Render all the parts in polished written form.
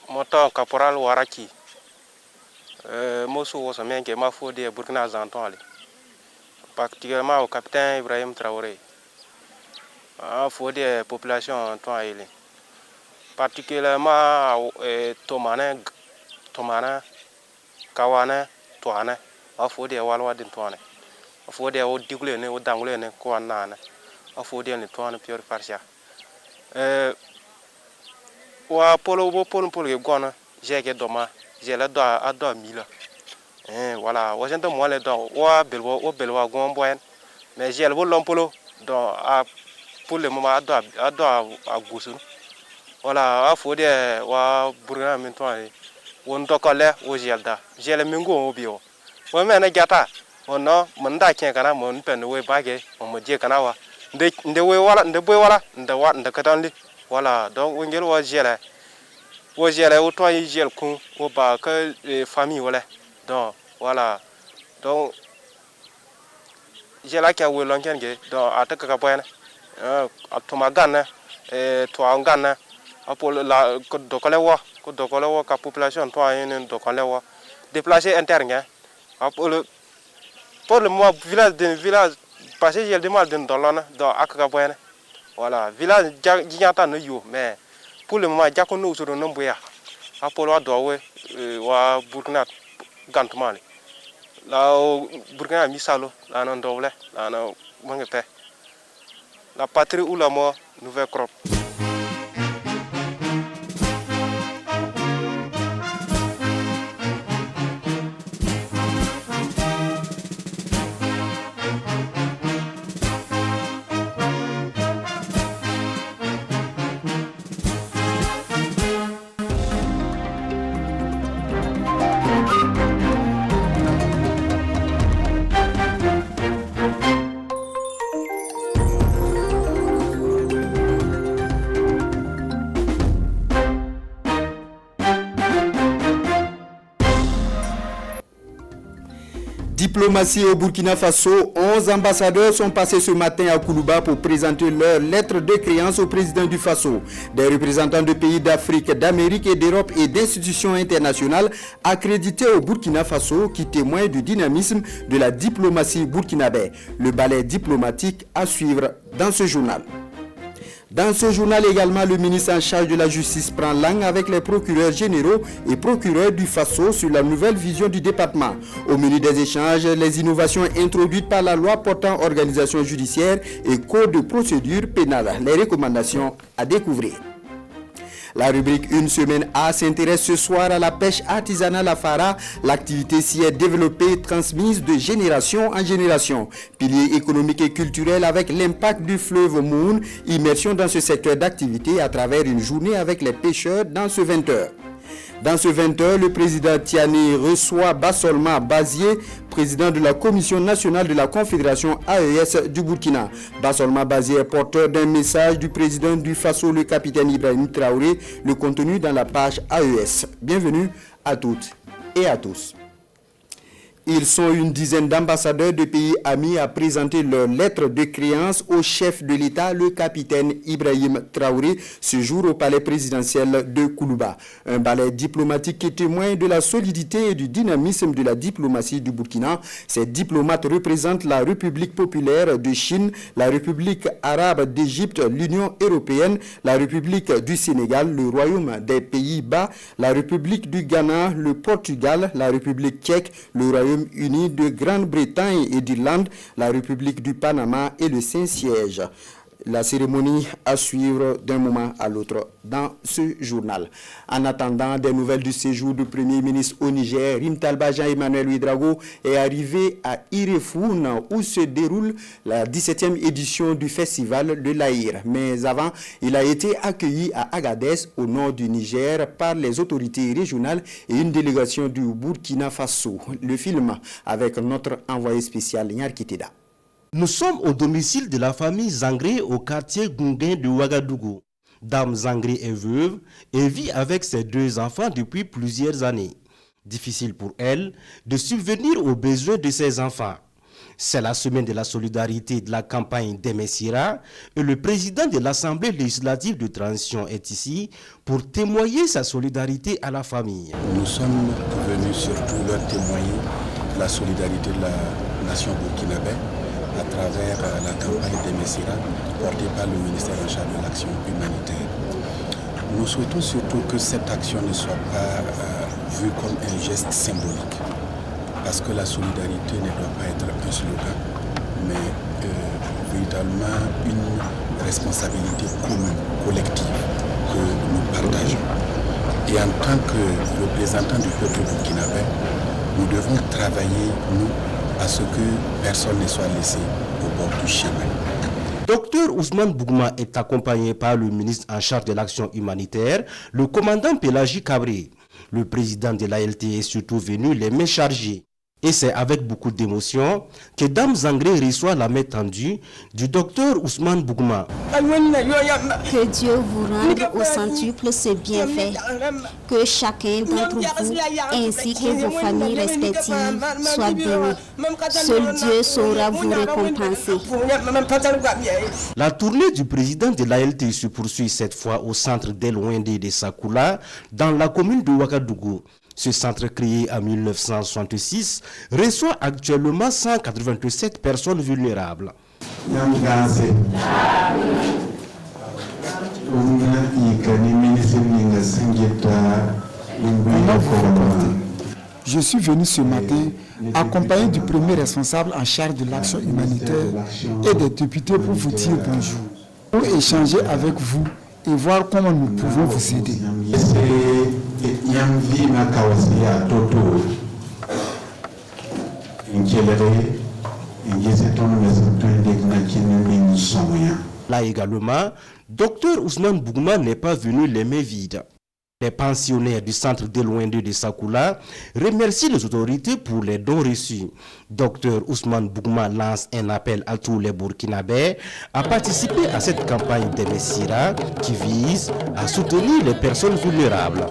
Montant caporal Waraki. Mosso was a man qui m'a fondé à Burkina Faso, particulièrement au capitaine Ibrahim Traoré. A fondé la population en temps particulièrement à Tomane, Kawane, Toane, a fondé à Walwa d'Intoine. A fondé au Diglene, au Danglene, Kouanane, a fondé à Toine, Pure Farsia. Wa polo ke gona jeke doma jela do ado mila voilà wa jenta mo le do wa belwa gombo en mais jel bo lompolo do a pour le moment ado a gusun voilà a fodi wa burna min to won do kole o jelda jele mingo obio wa mena gata ono manda ken kana mon pen we bage o mo je kana wa nde we wala nde boy wala nde katanli voilà donc on gelo gele o gele o to yi gel kun o ba que famille wala donc voilà donc gela ka we lonken ge donc ataka ka boyana to magana to angana apol la ko dokole wo ka population to yin dokole wo déplacer interne apol pour le mois village passer gel de mal dans lana donc akaka boyana voilà village jiganta no yo mais pour le moment jakono usoro no boya apolo dowe wa Burkina gantumali la Burkina misalo la non dowle la no mangete la patrie ou la mort nouvelle crop. Diplomatie au Burkina Faso, 11 ambassadeurs sont passés ce matin à Koulouba pour présenter leur lettre de créance au président du Faso. Des représentants de pays d'Afrique, d'Amérique et d'Europe et d'institutions internationales accrédités au Burkina Faso qui témoignent du dynamisme de la diplomatie burkinabé. Le ballet diplomatique à suivre dans ce journal. Dans ce journal également, le ministre en charge de la justice prend langue avec les procureurs généraux et procureurs du Faso sur la nouvelle vision du département. Au menu des échanges, les innovations introduites par la loi portant organisation judiciaire et code de procédure pénale. Les recommandations à découvrir. La rubrique Une semaine A s'intéresse ce soir à la pêche artisanale à Fara. L'activité s'y est développée et transmise de génération en génération. Pilier économique et culturel avec l'impact du fleuve Moon. Immersion dans ce secteur d'activité à travers une journée avec les pêcheurs dans ce 20h. Dans ce 20h, le président Tiani reçoit Bassolma Bazié, président de la Commission nationale de la Confédération AES du Burkina. Bassolma Bazié est porteur d'un message du président du Faso, le capitaine Ibrahim Traoré, le contenu dans la page AES. Bienvenue à toutes et à tous. Ils sont une dizaine d'ambassadeurs de pays amis à présenter leur lettre de créance au chef de l'État, le capitaine Ibrahim Traoré, ce jour au palais présidentiel de Koulouba. Un ballet diplomatique qui témoigne de la solidité et du dynamisme de la diplomatie du Burkina. Ces diplomates représentent la République populaire de Chine, la République arabe d'Égypte, l'Union européenne, la République du Sénégal, le Royaume des Pays-Bas, la République du Ghana, le Portugal, la République tchèque, le Royaume Unis de Grande-Bretagne et d'Irlande, la République du Panama et le Saint-Siège. La cérémonie à suivre d'un moment à l'autre dans ce journal. En attendant des nouvelles du séjour du Premier ministre au Niger, Rim Talba Jean-Emmanuel Ouedraogo est arrivé à Irefoun où se déroule la 17e édition du festival de l'Aïr. Mais avant, il a été accueilli à Agadez au nord du Niger par les autorités régionales et une délégation du Burkina Faso. Le film avec notre envoyé spécial Nyar Kiteda. Nous sommes au domicile de la famille Zangré au quartier Gunguin de Ouagadougou. Dame Zangré est veuve et vit avec ses deux enfants depuis plusieurs années. Difficile pour elle de subvenir aux besoins de ses enfants. C'est la semaine de la solidarité de la campagne d'Emessira et le président de l'Assemblée législative de transition est ici pour témoigner sa solidarité à la famille. Nous sommes venus surtout leur témoigner la solidarité de la nation burkinabé à travers la campagne d'Emessira portée par le ministère en charge de l'action humanitaire. Nous souhaitons surtout que cette action ne soit pas vue comme un geste symbolique, parce que la solidarité ne doit pas être un slogan, mais véritablement une responsabilité commune, collective, que nous partageons. Et en tant que représentants du peuple burkinabé, nous devons travailler, nous, à ce que personne ne soit laissé au bord du chemin. Docteur Ousmane Bougma est accompagné par le ministre en charge de l'action humanitaire, le commandant Pélagie Cabré. Le président de l'ALT est surtout venu les mains chargées. Et c'est avec beaucoup d'émotion que Dame Zangré reçoit la main tendue du docteur Ousmane Bougma. Que Dieu vous rende au centuple ce bienfait. Que chacun d'entre vous, ainsi que vos familles respectives, soient bénis. Seul Dieu saura vous récompenser. La tournée du président de l'ALT se poursuit cette fois au centre d'El Wende de Sakoula, dans la commune de Ouagadougou. Ce centre créé en 1966 reçoit actuellement 187 personnes vulnérables. Je suis venu ce matin accompagné du premier responsable en charge de l'action humanitaire et des députés pour vous dire bonjour, pour échanger avec vous et voir comment nous pouvons vous aider. Là également, Dr Ousmane Bougma n'est pas venu les mains vides. Les pensionnaires du centre d'El Wende de Sakoula remercient les autorités pour les dons reçus. Dr Ousmane Bougma lance un appel à tous les Burkinabés à participer à cette campagne d'Emessira qui vise à soutenir les personnes vulnérables.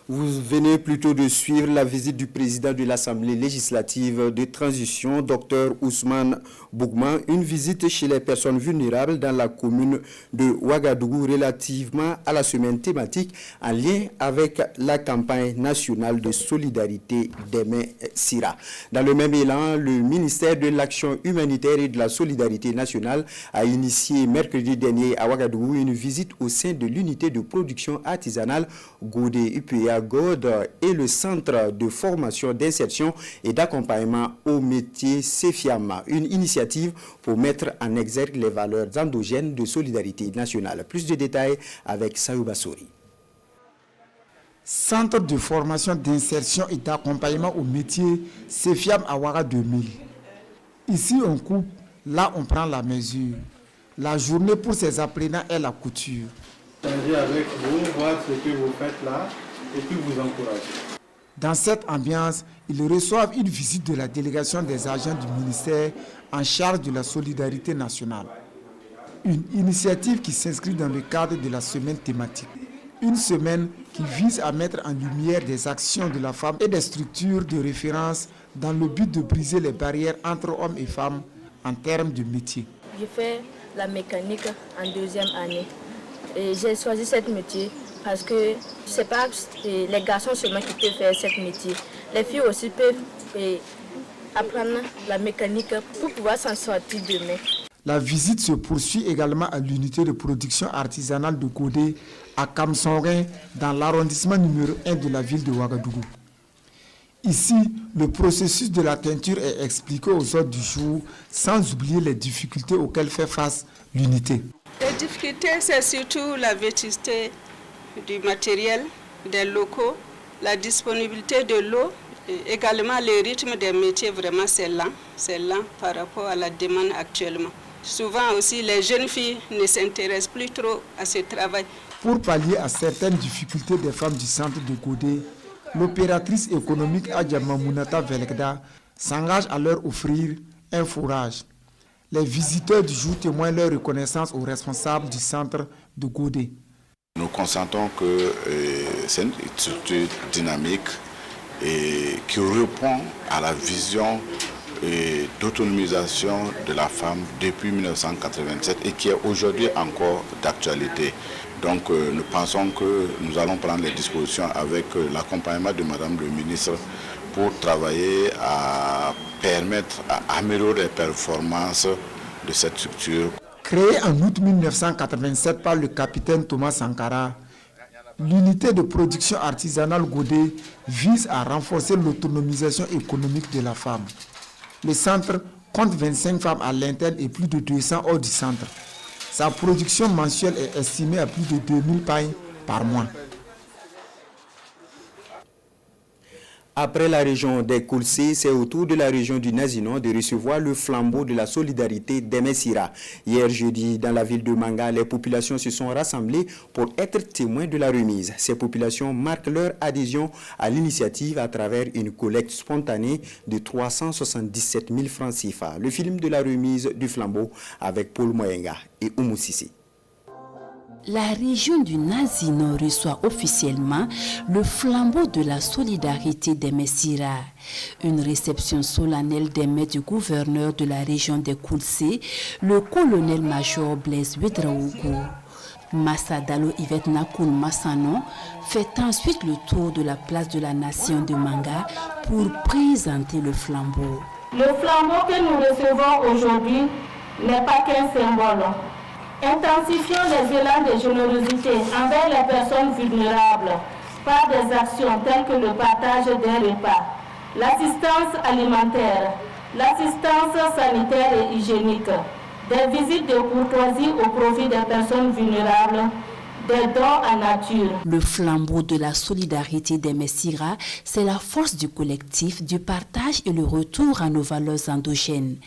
Vous venez plutôt de suivre la visite du président de l'Assemblée législative de transition, Dr Ousmane Bougma, une visite chez les personnes vulnérables dans la commune de Ouagadougou relativement à la semaine thématique en lien avec la campagne nationale de solidarité d'Emessira. Dans le même élan, le ministère de l'Action humanitaire et de la solidarité nationale a initié mercredi dernier à Ouagadougou une visite au sein de l'unité de production artisanale Godé UPA God et le centre de formation d'insertion et d'accompagnement au métier Cefiam, une initiative pour mettre en exergue les valeurs endogènes de solidarité nationale. Plus de détails avec Sayouba Sori. Centre de formation d'insertion et d'accompagnement au métier Cefiam à Ouaga 2000. Ici on coupe, là on prend la mesure. La journée pour ces apprenants est la couture. Avec vous, voir ce que vous faites là et puis vous encourager. Dans cette ambiance, ils reçoivent une visite de la délégation des agents du ministère en charge de la solidarité nationale. Une initiative qui s'inscrit dans le cadre de la semaine thématique. Une semaine qui vise à mettre en lumière des actions de la femme et des structures de référence dans le but de briser les barrières entre hommes et femmes en termes de métier. Je fais la mécanique en 2e année. Et j'ai choisi ce métier parce que ce n'est pas les garçons seulement qui peuvent faire ce métier. Les filles aussi peuvent apprendre la mécanique pour pouvoir s'en sortir demain. La visite se poursuit également à l'unité de production artisanale de Godé à Kamsonrin, dans l'arrondissement numéro 1 de la ville de Ouagadougou. Ici, le processus de la teinture est expliqué aux hôtes du jour, sans oublier les difficultés auxquelles fait face l'unité. Les difficultés, c'est surtout la vétusté du matériel, des locaux, la disponibilité de l'eau, et également le rythme des métiers, vraiment c'est lent par rapport à la demande actuellement. Souvent aussi, les jeunes filles ne s'intéressent plus trop à ce travail. Pour pallier à certaines difficultés des femmes du centre de Godé, l'opératrice économique Adja Mamounata Velekda s'engage à leur offrir un fourrage. Les visiteurs du jour témoignent leur reconnaissance aux responsables du centre de Godé. Nous constatons que c'est une structure dynamique et qui répond à la vision d'autonomisation de la femme depuis 1987 et qui est aujourd'hui encore d'actualité. Donc nous pensons que nous allons prendre les dispositions avec l'accompagnement de Madame le ministre pour travailler à permettre, à améliorer les performances de cette structure. Créée en août 1987 par le capitaine Thomas Sankara, l'unité de production artisanale Godet vise à renforcer l'autonomisation économique de la femme. Le centre compte 25 femmes à l'interne et plus de 200 hors du centre. Sa production mensuelle est estimée à plus de 2000 pailles par mois. Après la région des Koulsé, c'est au tour de la région du Nazinon de recevoir le flambeau de la solidarité d'Emessira. Hier jeudi, dans la ville de Manga, les populations se sont rassemblées pour être témoins de la remise. Ces populations marquent leur adhésion à l'initiative à travers une collecte spontanée de 377 000 francs CFA. Le film de la remise du flambeau avec Paul Moyenga et Oumou Sissi. La région du Nazinon reçoit officiellement le flambeau de la solidarité des Messira. Une réception solennelle des mains du gouverneur de la région des Koulsé, le colonel-major Blaise Ouedraogo. Massa Dalo Yvette Nakoun Massanon fait ensuite le tour de la place de la Nation de Manga pour présenter le flambeau. Le flambeau que nous recevons aujourd'hui n'est pas qu'un symbole. Intensifions les élans de générosité envers les personnes vulnérables par des actions telles que le partage des repas, l'assistance alimentaire, l'assistance sanitaire et hygiénique, des visites de courtoisie au profit des personnes vulnérables, des dons en nature. Le flambeau de la solidarité des Messira, c'est la force du collectif, du partage et le retour à nos valeurs endogènes.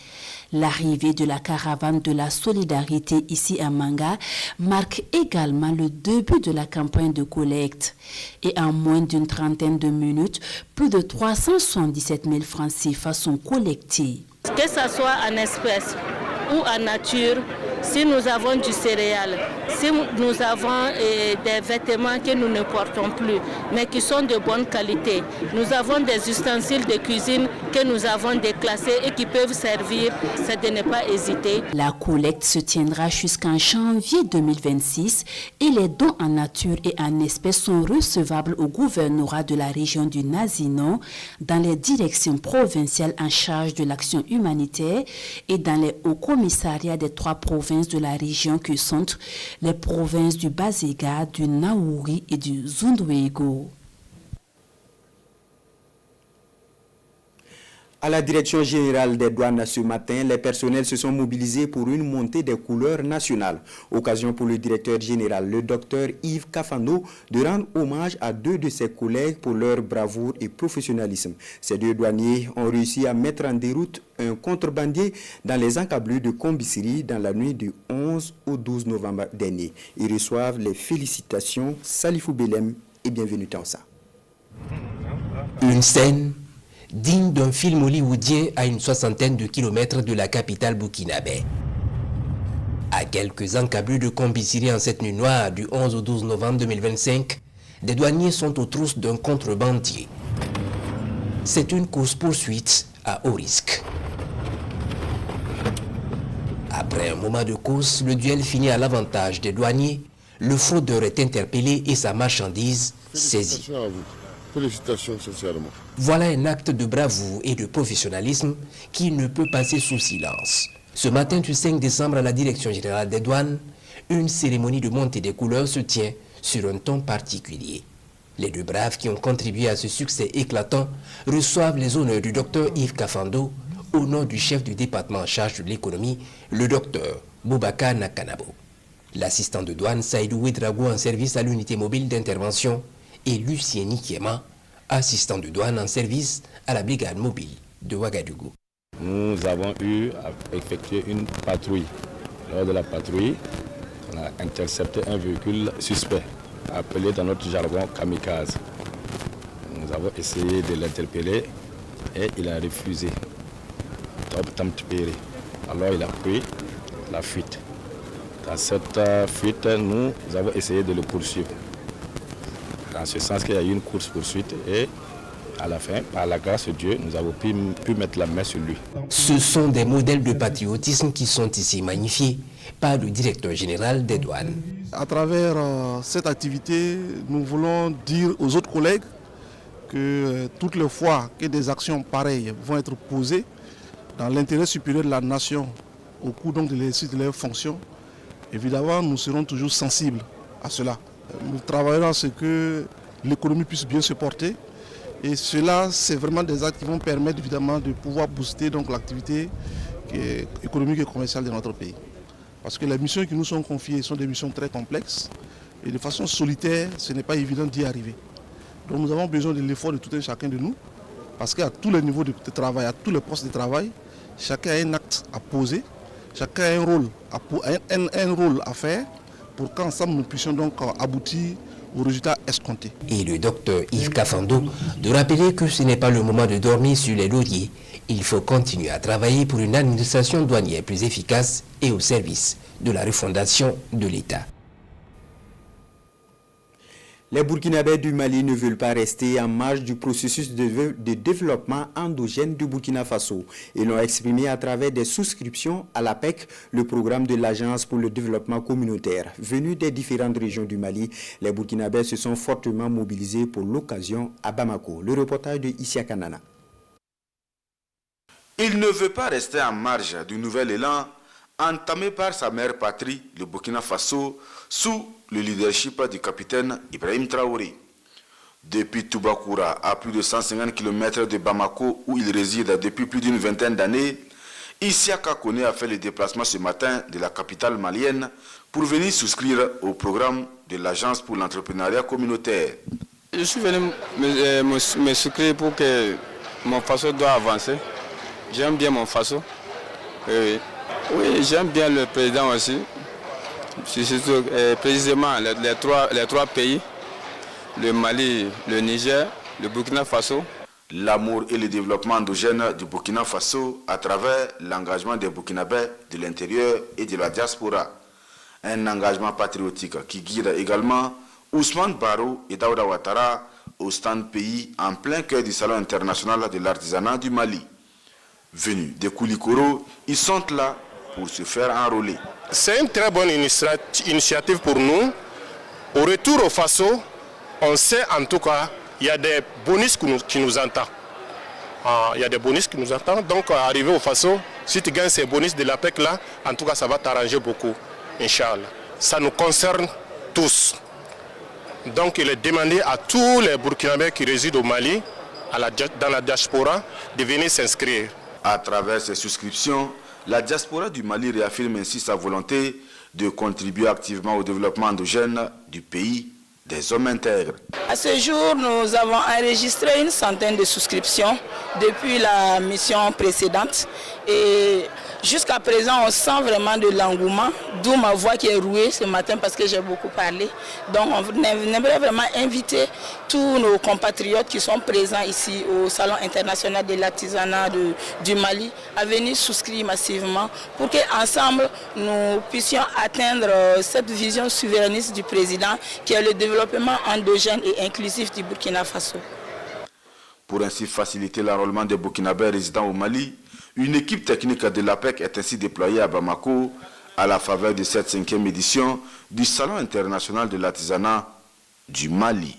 L'arrivée de la caravane de la solidarité ici à Manga marque également le début de la campagne de collecte. Et en moins d'une trentaine de minutes, plus de 377 000 francs CFA sont collectés. Que ce soit en espèces ou en nature, si nous avons du céréal, si nous avons des vêtements que nous ne portons plus, mais qui sont de bonne qualité, nous avons des ustensiles de cuisine que nous avons déclassés et qui peuvent servir, c'est de ne pas hésiter. La collecte se tiendra jusqu'en janvier 2026 et les dons en nature et en espèces sont recevables au gouvernorat de la région du Nazinon, dans les directions provinciales en charge de l'action humanitaire et dans les hauts commissariats des 3 provinces de la région que sont les provinces du Bazéga, du Naouri et du Zunduego. À la direction générale des douanes ce matin, les personnels se sont mobilisés pour une montée des couleurs nationales. Occasion pour le directeur général, le docteur Yves Kafando, de rendre hommage à 2 de ses collègues pour leur bravoure et professionnalisme. Ces 2 douaniers ont réussi à mettre en déroute un contrebandier dans les encablures de Combisiri dans la nuit du 11 au 12 novembre dernier. Ils reçoivent les félicitations Salifou Belem et bienvenue Tansa. Une scène digne d'un film hollywoodien à une 60aine de kilomètres de la capitale burkinabé. À quelques encablures de Combisiri en cette nuit noire du 11 au 12 novembre 2025, des douaniers sont aux trousses d'un contrebandier. C'est une course-poursuite à haut risque. Après un moment de course, le duel finit à l'avantage des douaniers. Le fraudeur est interpellé et sa marchandise saisie. Félicitations sincèrement. Voilà un acte de bravoure et de professionnalisme qui ne peut passer sous silence. Ce matin du 5 décembre à la Direction générale des douanes, une cérémonie de montée des couleurs se tient sur un ton particulier. Les 2 braves qui ont contribué à ce succès éclatant reçoivent les honneurs du docteur Yves Kafando au nom du chef du département en charge de l'économie, le docteur Boubacar Nakanabo. L'assistant de douane Saïdou Ouedraogo en service à l'unité mobile d'intervention et Lucien Nikiema, assistant de douane en service à la brigade mobile de Ouagadougou. Nous avons eu à effectuer une patrouille. Lors de la patrouille, on a intercepté un véhicule suspect, appelé dans notre jargon kamikaze. Nous avons essayé de l'interpeller et il a refusé. Alors il a pris la fuite. Dans cette fuite, nous avons essayé de le poursuivre. Dans ce sens qu'il y a eu une course-poursuite et à la fin, par la grâce de Dieu, nous avons pu mettre la main sur lui. Ce sont des modèles de patriotisme qui sont ici magnifiés par le directeur général des douanes. À travers cette activité, nous voulons dire aux autres collègues que toutes les fois que des actions pareilles vont être posées dans l'intérêt supérieur de la nation au cours donc de l'exercice de leurs fonctions, évidemment nous serons toujours sensibles à cela. Nous travaillerons à ce que l'économie puisse bien se porter et cela c'est vraiment des actes qui vont permettre évidemment de pouvoir booster donc l'activité économique et commerciale de notre pays. Parce que les missions qui nous sont confiées sont des missions très complexes et de façon solitaire ce n'est pas évident d'y arriver. Donc nous avons besoin de l'effort de tout un chacun de nous parce qu'à tous les niveaux de travail, à tous les postes de travail, chacun a un acte à poser, chacun a un rôle à faire pour qu'ensemble nous puissions donc aboutir aux résultats escomptés. Et le docteur Yves Kafando de rappeler que ce n'est pas le moment de dormir sur les lauriers. Il faut continuer à travailler pour une administration douanière plus efficace et au service de la refondation de l'État. Les Burkinabés du Mali ne veulent pas rester en marge du processus de développement endogène du Burkina Faso. Ils l'ont exprimé à travers des souscriptions à l'APEC, le programme de l'Agence pour le développement communautaire. Venus des différentes régions du Mali, les Burkinabés se sont fortement mobilisés pour l'occasion à Bamako. Le reportage de Isia Kanana. Il ne veut pas rester en marge du nouvel élan entamé par sa mère patrie, le Burkina Faso, sous le leadership du capitaine Ibrahim Traoré. Depuis Toubakoura, à plus de 150 km de Bamako, où il réside depuis plus d'une vingtaine d'années, Isiaka Kone a fait le déplacement ce matin de la capitale malienne pour venir souscrire au programme de l'Agence pour l'entrepreneuriat communautaire. Je suis venu me souscrire pour que mon Faso doit avancer. J'aime bien mon Faso. Oui, j'aime bien le président aussi. Surtout, précisément les trois pays, le Mali, le Niger, le Burkina Faso. L'amour et le développement endogène du Burkina Faso à travers l'engagement des Burkinabés de l'intérieur et de la diaspora. Un engagement patriotique qui guide également Ousmane Baro et Daouda Ouattara au stand pays en plein cœur du Salon international de l'artisanat du Mali. Venus de Koulikoro, ils sont là pour se faire enrôler. C'est une très bonne initiative pour nous. Au retour au Faso, on sait en tout cas il y a des bonus qui nous entendent. Il y a des bonus qui nous entendent. Donc, arriver au Faso, si tu gagnes ces bonus de l'APEC là, en tout cas, ça va t'arranger beaucoup, Inch'Allah. Ça nous concerne tous. Donc, il est demandé à tous les Burkinabés qui résident au Mali, dans la diaspora, de venir s'inscrire. À travers ces souscriptions, la diaspora du Mali réaffirme ainsi sa volonté de contribuer activement au développement endogène du pays des hommes intègres. À ce jour, nous avons enregistré une centaine de souscriptions depuis la mission précédente et jusqu'à présent on sent vraiment de l'engouement, d'où ma voix qui est rouée ce matin parce que j'ai beaucoup parlé. Donc on aimerait vraiment inviter tous nos compatriotes qui sont présents ici au Salon international de l'artisanat du Mali à venir souscrire massivement pour qu'ensemble nous puissions atteindre cette vision souverainiste du président qui est le développement endogène et inclusif du Burkina Faso. Pour ainsi faciliter l'enrôlement des Burkinabés résidant au Mali, une équipe technique de l'APEC est ainsi déployée à Bamako à la faveur de cette 5e édition du Salon international de l'artisanat du Mali.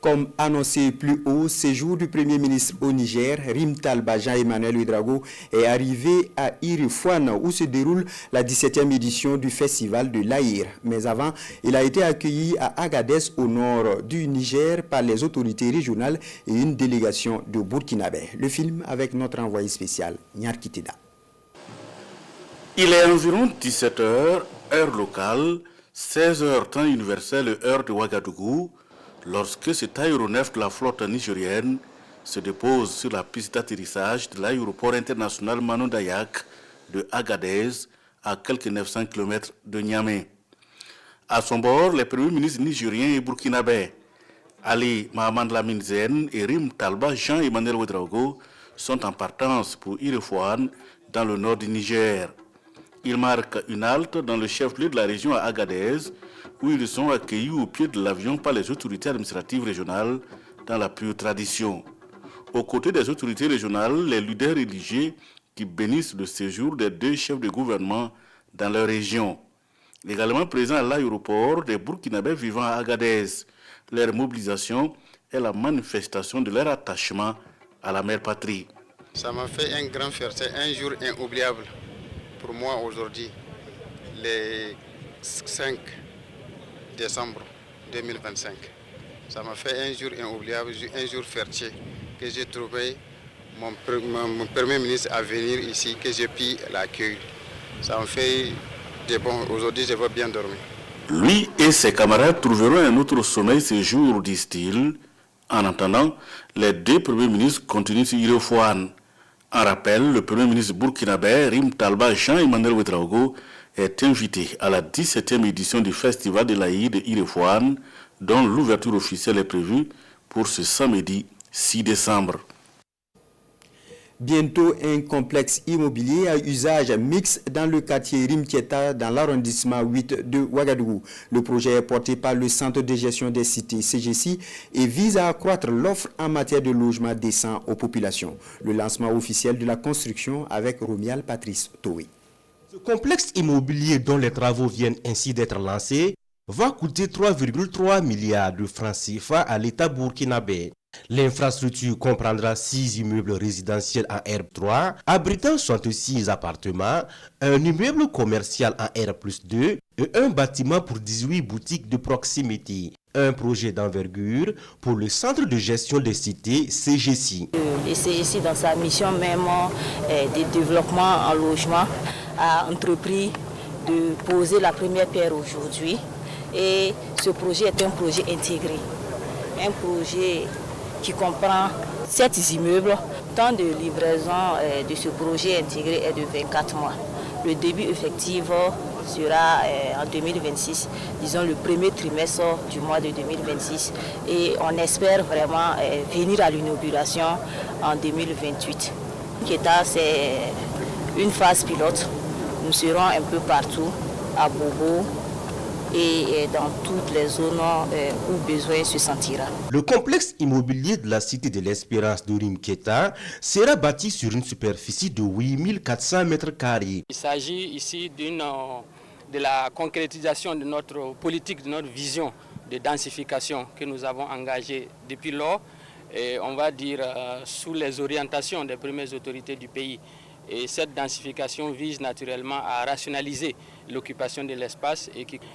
Comme annoncé plus haut, séjour du Premier ministre au Niger, Rim Talba Jean-Emmanuel Ouedraogo est arrivé à Irifouane où se déroule la 17e édition du festival de l'Aïr. Mais avant, il a été accueilli à Agadez au nord du Niger par les autorités régionales et une délégation de Burkinabé. Le film avec notre envoyé spécial, Nyar Kiteda. Il est environ 17h, heure locale, 16h temps universel, heure de Ouagadougou, lorsque cet aéronef de la flotte nigérienne se dépose sur la piste d'atterrissage de l'aéroport international Manou Dayak de Agadez, à quelques 900 km de Niamey. À son bord, les premiers ministres nigériens et burkinabés, Ali Mahamad Lamine Zen et Rim Talba Jean-Emmanuel Ouedraogo, sont en partance pour Irifouane, dans le nord du Niger. Ils marquent une halte dans le chef-lieu de la région à Agadez, où ils sont accueillis au pied de l'avion par les autorités administratives régionales dans la pure tradition. Aux côtés des autorités régionales, les leaders religieux qui bénissent le séjour des deux chefs de gouvernement dans leur région. Également présents à l'aéroport des Burkinabés vivant à Agadez. Leur mobilisation est la manifestation de leur attachement à la mère patrie. Ça m'a fait un grand fierté, un jour inoubliable pour moi aujourd'hui, le 5 décembre 2025. Ça m'a fait un jour inoubliable, un jour fierté que j'ai trouvé mon premier ministre à venir ici, que j'ai pu l'accueillir. Ça me fait de bon. Aujourd'hui, je vais bien dormir. Lui et ses camarades trouveront un autre sommeil ce jour, disent-ils. En attendant, les deux premiers ministres continuent sur Irefouane. En rappel, le premier ministre burkinabé, Rim Talba Jean-Emmanuel Ouedraogo, est invité à la 17e édition du Festival de l'Aïd de Irefouane, dont l'ouverture officielle est prévue pour ce samedi 6 décembre. Bientôt, un complexe immobilier à usage mixte dans le quartier Rimkieta, dans l'arrondissement 8 de Ouagadougou. Le projet est porté par le Centre de gestion des cités CGC et vise à accroître l'offre en matière de logement décent aux populations. Le lancement officiel de la construction avec Romial Patrice Toé. Ce complexe immobilier dont les travaux viennent ainsi d'être lancés va coûter 3,3 milliards de francs CFA à l'État burkinabé. L'infrastructure comprendra 6 immeubles résidentiels en R3, abritant 66 appartements, un immeuble commercial en R+2 et un bâtiment pour 18 boutiques de proximité. Un projet d'envergure pour le Centre de gestion des cités CGC. Le CGC, dans sa mission même de développement en logement, a entrepris de poser la première pierre aujourd'hui. Et ce projet est un projet intégré, un projet qui comprend 7 immeubles. Le temps de livraison de ce projet intégré est de 24 mois. Le début effectif sera en 2026, disons le premier trimestre du mois de 2026. Et on espère vraiment venir à l'inauguration en 2028. Keta, c'est une phase pilote. Nous serons un peu partout, à Bobo, et dans toutes les zones où besoin se sentira. Le complexe immobilier de la cité de l'Espérance de Rimkieta sera bâti sur une superficie de 8400 mètres carrés. Il s'agit ici de la concrétisation de notre politique, de notre vision de densification que nous avons engagée depuis lors, et on va dire sous les orientations des premières autorités du pays. Et cette densification vise naturellement à rationaliser l'occupation de l'espace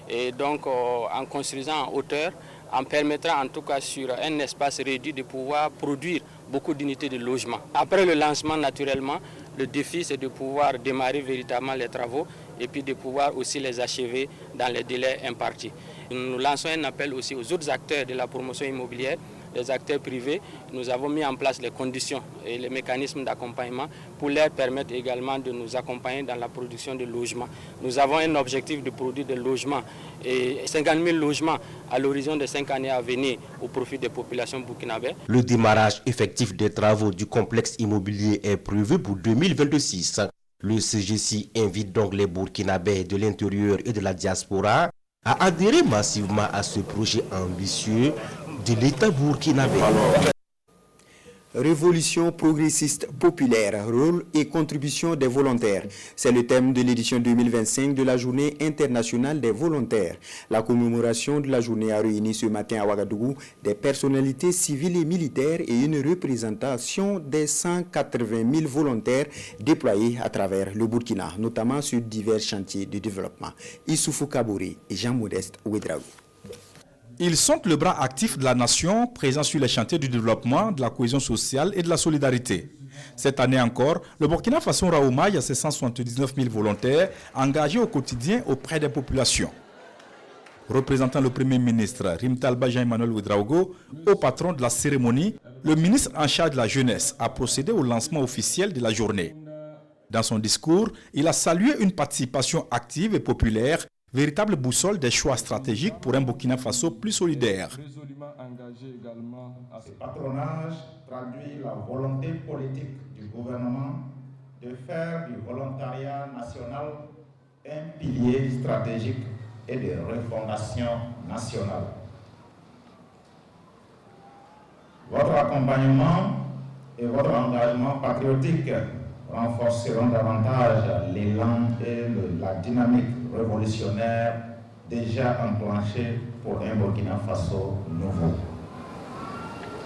et donc en construisant en hauteur, en permettra en tout cas sur un espace réduit de pouvoir produire beaucoup d'unités de logement. Après le lancement naturellement, le défi c'est de pouvoir démarrer véritablement les travaux et puis de pouvoir aussi les achever dans les délais impartis. Nous lançons un appel aussi aux autres acteurs de la promotion immobilière, les acteurs privés. Nous avons mis en place les conditions et les mécanismes d'accompagnement pour leur permettre également de nous accompagner dans la production de logements. Nous avons un objectif de produire des logements et 50 000 logements à l'horizon de 5 années à venir au profit des populations burkinabées. Le démarrage effectif des travaux du complexe immobilier est prévu pour 2026. Le CGC invite donc les Burkinabés de l'intérieur et de la diaspora à adhérer massivement à ce projet ambitieux de l'État burkinabé. Révolution progressiste populaire, rôle et contribution des volontaires. C'est le thème de l'édition 2025 de la Journée internationale des volontaires. La commémoration de la journée a réuni ce matin à Ouagadougou des personnalités civiles et militaires et une représentation des 180 000 volontaires déployés à travers le Burkina, notamment sur divers chantiers de développement. Issoufou Kabouré et Jean-Modeste Ouedraogo. Ils sont le bras actif de la nation, présent sur les chantiers du développement, de la cohésion sociale et de la solidarité. Cette année encore, le Burkina Faso Raomaï a ses 179 000 volontaires engagés au quotidien auprès des populations. Représentant le Premier ministre Rim Talba Jean-Emmanuel Ouedraogo, au patron de la cérémonie, le ministre en charge de la jeunesse a procédé au lancement officiel de la journée. Dans son discours, il a salué une participation active et populaire, véritable boussole des choix stratégiques pour un Burkina Faso plus solidaire. Ce patronage traduit la volonté politique du gouvernement de faire du volontariat national un pilier stratégique et de refondation nationale. Votre accompagnement et votre engagement patriotique renforceront davantage l'élan et la dynamique révolutionnaire déjà enclenchée pour un Burkina Faso nouveau.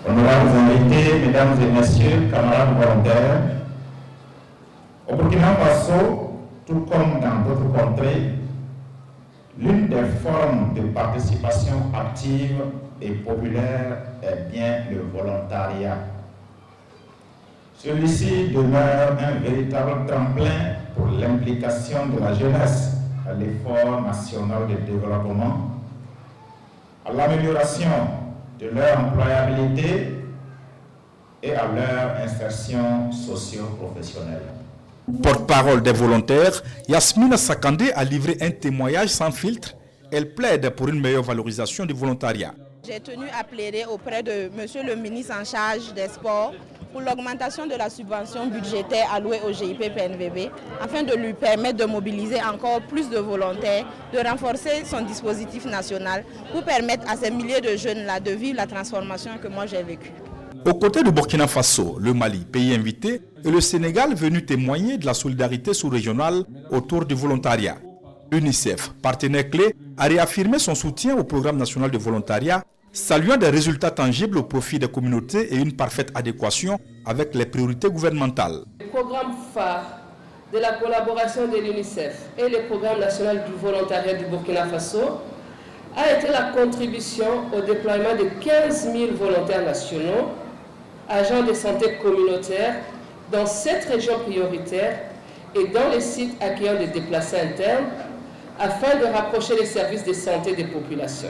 Honorables invités, mesdames et messieurs, camarades volontaires, au Burkina Faso, tout comme dans d'autres contrées, l'une des formes de participation active et populaire est bien le volontariat. Celui-ci demeure un véritable tremplin pour l'implication de la jeunesse à l'effort national de développement, à l'amélioration de leur employabilité et à leur insertion socio-professionnelle. Porte-parole des volontaires, Yasmina Sakandé a livré un témoignage sans filtre. Elle plaide pour une meilleure valorisation du volontariat. J'ai tenu à plaider auprès de Monsieur le ministre en charge des sports pour l'augmentation de la subvention budgétaire allouée au GIP-PNVB afin de lui permettre de mobiliser encore plus de volontaires, de renforcer son dispositif national pour permettre à ces milliers de jeunes-là de vivre la transformation que moi j'ai vécue. Aux côtés du Burkina Faso, le Mali, pays invité, et le Sénégal venu témoigner de la solidarité sous-régionale autour du volontariat. L'UNICEF, partenaire clé, a réaffirmé son soutien au programme national de volontariat, saluant des résultats tangibles au profit des communautés et une parfaite adéquation avec les priorités gouvernementales. Le programme phare de la collaboration de l'UNICEF et le programme national du volontariat du Burkina Faso a été la contribution au déploiement de 15 000 volontaires nationaux, agents de santé communautaires dans 7 régions prioritaires et dans les sites accueillant des déplacés internes afin de rapprocher les services de santé des populations.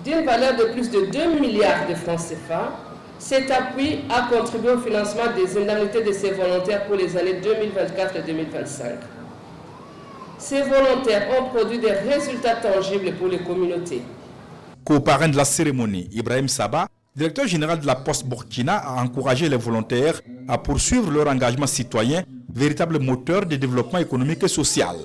D'une valeur de plus de 2 milliards de francs CFA, cet appui a contribué au financement des indemnités de ces volontaires pour les années 2024 et 2025. Ces volontaires ont produit des résultats tangibles pour les communautés. Co-parrain de la cérémonie, Ibrahim Saba, directeur général de la Poste Burkina, a encouragé les volontaires à poursuivre leur engagement citoyen, véritable moteur de développement économique et social.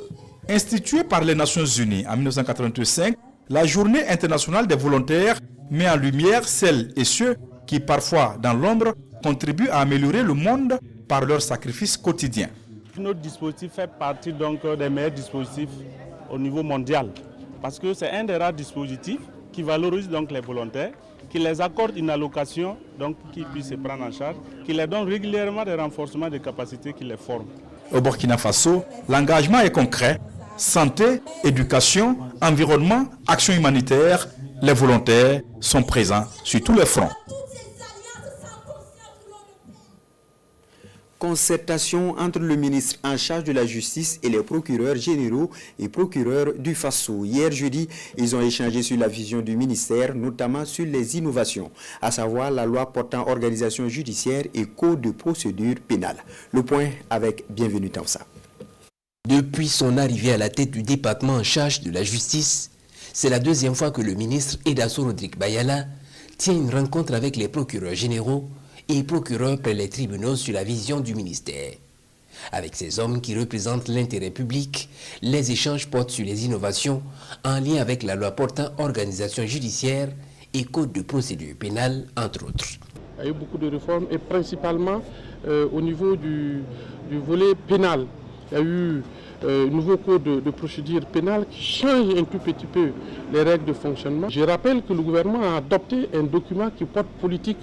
Instituée par les Nations Unies en 1985, la Journée internationale des volontaires met en lumière celles et ceux qui, parfois dans l'ombre, contribuent à améliorer le monde par leur sacrifice quotidien. Notre dispositif fait partie donc des meilleurs dispositifs au niveau mondial parce que c'est un des rares dispositifs qui valorise donc les volontaires, qui les accorde une allocation donc qui puisse se prendre en charge, qui les donne régulièrement des renforcements des capacités qui les forment. Au Burkina Faso, l'engagement est concret. Santé, éducation, environnement, action humanitaire, les volontaires sont présents sur tous les fronts. Concertation entre le ministre en charge de la justice et les procureurs généraux et procureurs du Faso. Hier jeudi, ils ont échangé sur la vision du ministère, notamment sur les innovations, à savoir la loi portant organisation judiciaire et code de procédure pénale. Le point avec Bienvenue Tamsa. Depuis son arrivée à la tête du département en charge de la justice, c'est la deuxième fois que le ministre Edasso Rodrigue Bayala tient une rencontre avec les procureurs généraux et procureurs près les tribunaux sur la vision du ministère. Avec ces hommes qui représentent l'intérêt public, les échanges portent sur les innovations en lien avec la loi portant organisation judiciaire et code de procédure pénale, entre autres. Il y a eu beaucoup de réformes et principalement au niveau du volet pénal. Il y a eu un nouveau code de procédure pénale qui change un tout petit peu les règles de fonctionnement. Je rappelle que le gouvernement a adopté un document qui porte politique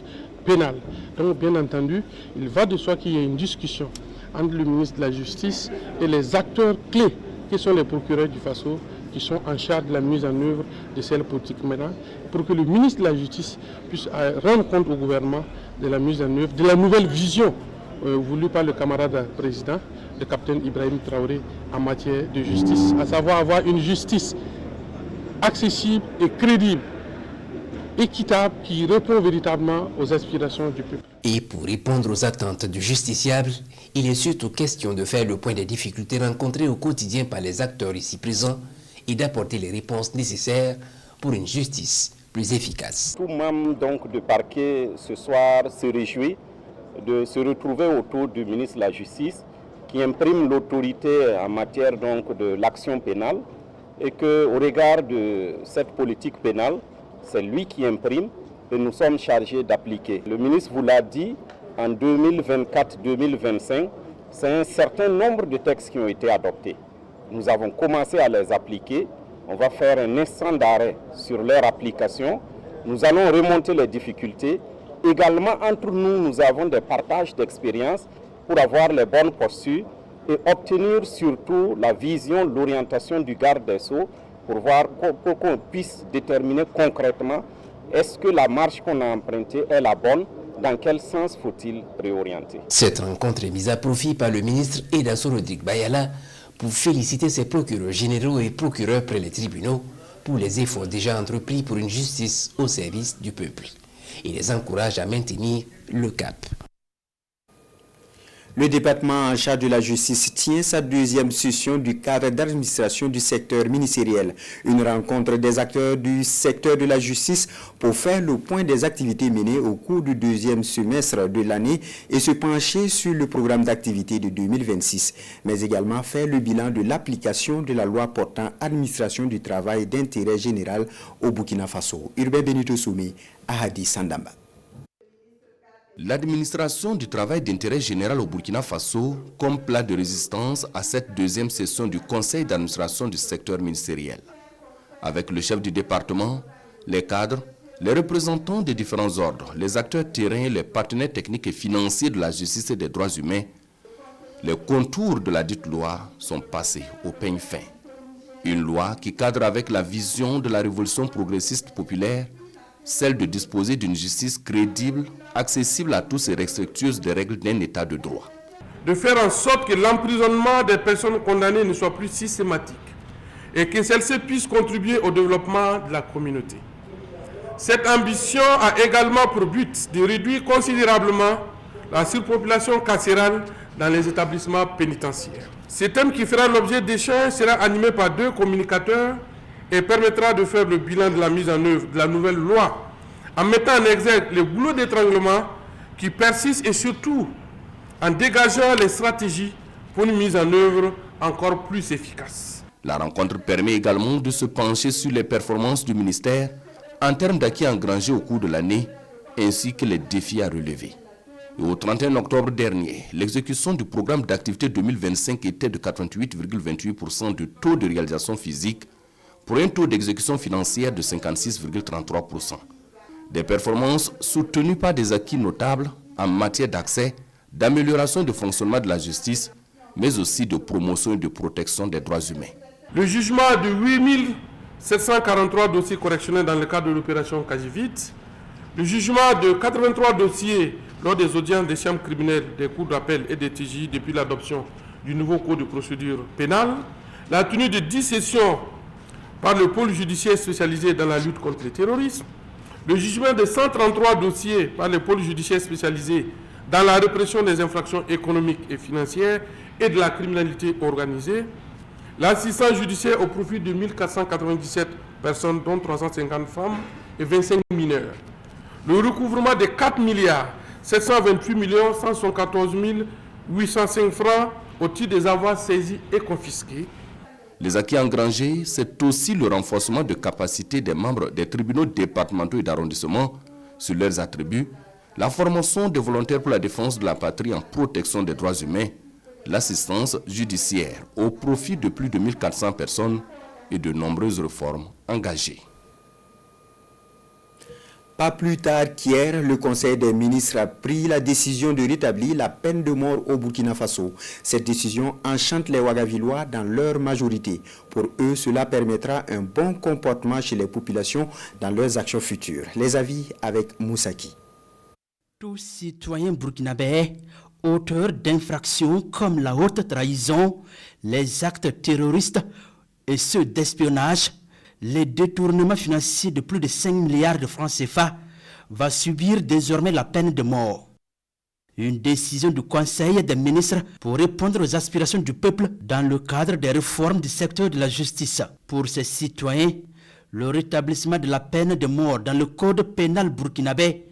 pénale. Donc bien entendu, il va de soi qu'il y ait une discussion entre le ministre de la Justice et les acteurs clés qui sont les procureurs du Faso qui sont en charge de la mise en œuvre de cette politique pénale pour que le ministre de la Justice puisse rendre compte au gouvernement de la mise en œuvre, de la nouvelle vision voulue par le camarade président, le capitaine Ibrahim Traoré, en matière de justice, à savoir avoir une justice accessible et crédible, équitable, qui répond véritablement aux aspirations du peuple. Et pour répondre aux attentes du justiciable, il est surtout question de faire le point des difficultés rencontrées au quotidien par les acteurs ici présents et d'apporter les réponses nécessaires pour une justice plus efficace. Tout membre donc de parquet ce soir se réjouit de se retrouver autour du ministre de la Justice qui imprime l'autorité en matière donc de l'action pénale et qu'au regard de cette politique pénale, c'est lui qui imprime et nous sommes chargés d'appliquer. Le ministre vous l'a dit, en 2024-2025, c'est un certain nombre de textes qui ont été adoptés. Nous avons commencé à les appliquer. On va faire un instant d'arrêt sur leur application. Nous allons remonter les difficultés. Également, entre nous, nous avons des partages d'expériences pour avoir les bonnes postures et obtenir surtout la vision, l'orientation du garde des Sceaux pour voir qu'on puisse déterminer concrètement est-ce que la marche qu'on a empruntée est la bonne, dans quel sens faut-il réorienter. Cette rencontre est mise à profit par le ministre Edasso Rodrigue Bayala pour féliciter ses procureurs généraux et procureurs près les tribunaux pour les efforts déjà entrepris pour une justice au service du peuple. Il les encourage à maintenir le cap. Le département en charge de la justice tient sa deuxième session du cadre d'administration du secteur ministériel. Une rencontre des acteurs du secteur de la justice pour faire le point des activités menées au cours du deuxième semestre de l'année et se pencher sur le programme d'activité de 2026, mais également faire le bilan de l'application de la loi portant administration du travail d'intérêt général au Burkina Faso. Urbain Benito Soumi, Ahadi Sandamba. L'administration du travail d'intérêt général au Burkina Faso comme plat de résistance à cette deuxième session du conseil d'administration du secteur ministériel. Avec le chef du département, les cadres, les représentants des différents ordres, les acteurs terrains, les partenaires techniques et financiers de la justice et des droits humains, les contours de la dite loi sont passés au peigne fin. Une loi qui cadre avec la vision de la révolution progressiste populaire, celle de disposer d'une justice crédible, accessible à tous et respectueuse des règles d'un état de droit. De faire en sorte que l'emprisonnement des personnes condamnées ne soit plus systématique et que celles-ci puissent contribuer au développement de la communauté. Cette ambition a également pour but de réduire considérablement la surpopulation carcérale dans les établissements pénitentiaires. Ce thème qui fera l'objet d'échanges sera animé par 2 communicateurs et permettra de faire le bilan de la mise en œuvre de la nouvelle loi en mettant en exergue les goulots d'étranglement qui persistent et surtout en dégageant les stratégies pour une mise en œuvre encore plus efficace. La rencontre permet également de se pencher sur les performances du ministère en termes d'acquis engrangés au cours de l'année ainsi que les défis à relever. Et au 31 octobre dernier, l'exécution du programme d'activité 2025 était de 88,28% de taux de réalisation physique pour un taux d'exécution financière de 56,33%. Des performances soutenues par des acquis notables en matière d'accès, d'amélioration du fonctionnement de la justice, mais aussi de promotion et de protection des droits humains. Le jugement de 8743 dossiers correctionnels dans le cadre de l'opération Kajivite, le jugement de 83 dossiers lors des audiences des chambres criminelles, des cours d'appel et des TJ depuis l'adoption du nouveau code de procédure pénale, la tenue de 10 sessions par le pôle judiciaire spécialisé dans la lutte contre le terrorisme, le jugement de 133 dossiers par le pôle judiciaire spécialisé dans la répression des infractions économiques et financières et de la criminalité organisée, l'assistance judiciaire au profit de 1497 personnes, dont 350 femmes et 25 mineurs, le recouvrement de 4 milliards 728 114 805 francs au titre des avoirs saisis et confisqués. Les acquis engrangés, c'est aussi le renforcement de capacité des membres des tribunaux départementaux et d'arrondissement sur leurs attributs, la formation des volontaires pour la défense de la patrie en protection des droits humains, l'assistance judiciaire au profit de plus de 1400 personnes et de nombreuses réformes engagées. Pas plus tard qu'hier, le Conseil des ministres a pris la décision de rétablir la peine de mort au Burkina Faso. Cette décision enchante les Ouagavillois dans leur majorité. Pour eux, cela permettra un bon comportement chez les populations dans leurs actions futures. Les avis avec Moussaki. Tout citoyen burkinabé, auteur d'infractions comme la haute trahison, les actes terroristes et ceux d'espionnage, les détournements financiers de plus de 5 milliards de francs CFA, va subir désormais la peine de mort. Une décision du Conseil des ministres pour répondre aux aspirations du peuple dans le cadre des réformes du secteur de la justice. Pour ces citoyens, le rétablissement de la peine de mort dans le code pénal burkinabé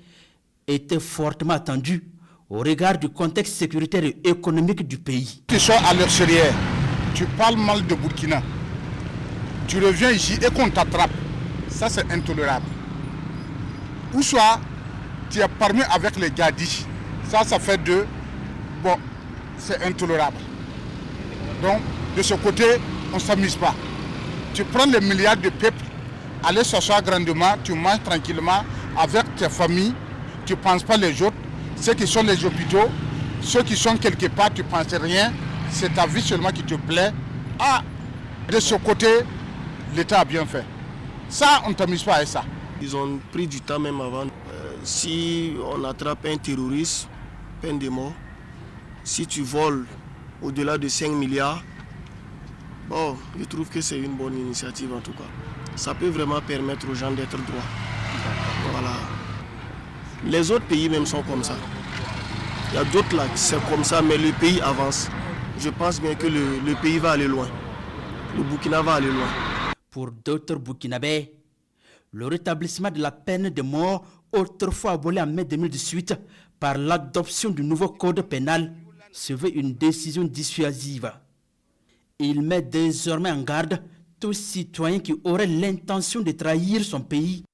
était fortement attendu au regard du contexte sécuritaire et économique du pays. Tu sors à l'extérieur, tu parles mal de Burkina, tu reviens ici et qu'on t'attrape, ça c'est intolérable. Ou soit tu es parmi avec les gadis, ça fait deux, bon, c'est intolérable. Donc de ce côté, on ne s'amuse pas. Tu prends les milliards de peuples, allez s'asseoir grandement, tu manges tranquillement avec tes familles, tu ne penses pas les autres, ceux qui sont les hôpitaux, ceux qui sont quelque part, tu ne penses rien, c'est ta vie seulement qui te plaît. Ah, de ce côté, l'État a bien fait. Ça, on ne t'amuse pas avec ça. Ils ont pris du temps même avant. Si on attrape un terroriste, peine de mort. Si tu voles au-delà de 5 milliards, bon, je trouve que c'est une bonne initiative en tout cas. Ça peut vraiment permettre aux gens d'être droits. Voilà. Les autres pays même sont comme ça. Il y a d'autres là, c'est comme ça, mais le pays avance. Je pense bien que le pays va aller loin. Le Burkina va aller loin. Pour d'autres Burkinabés, le rétablissement de la peine de mort, autrefois abolée en mai 2018 par l'adoption du nouveau code pénal, se veut une décision dissuasive. Il met désormais en garde tout citoyen qui aurait l'intention de trahir son pays,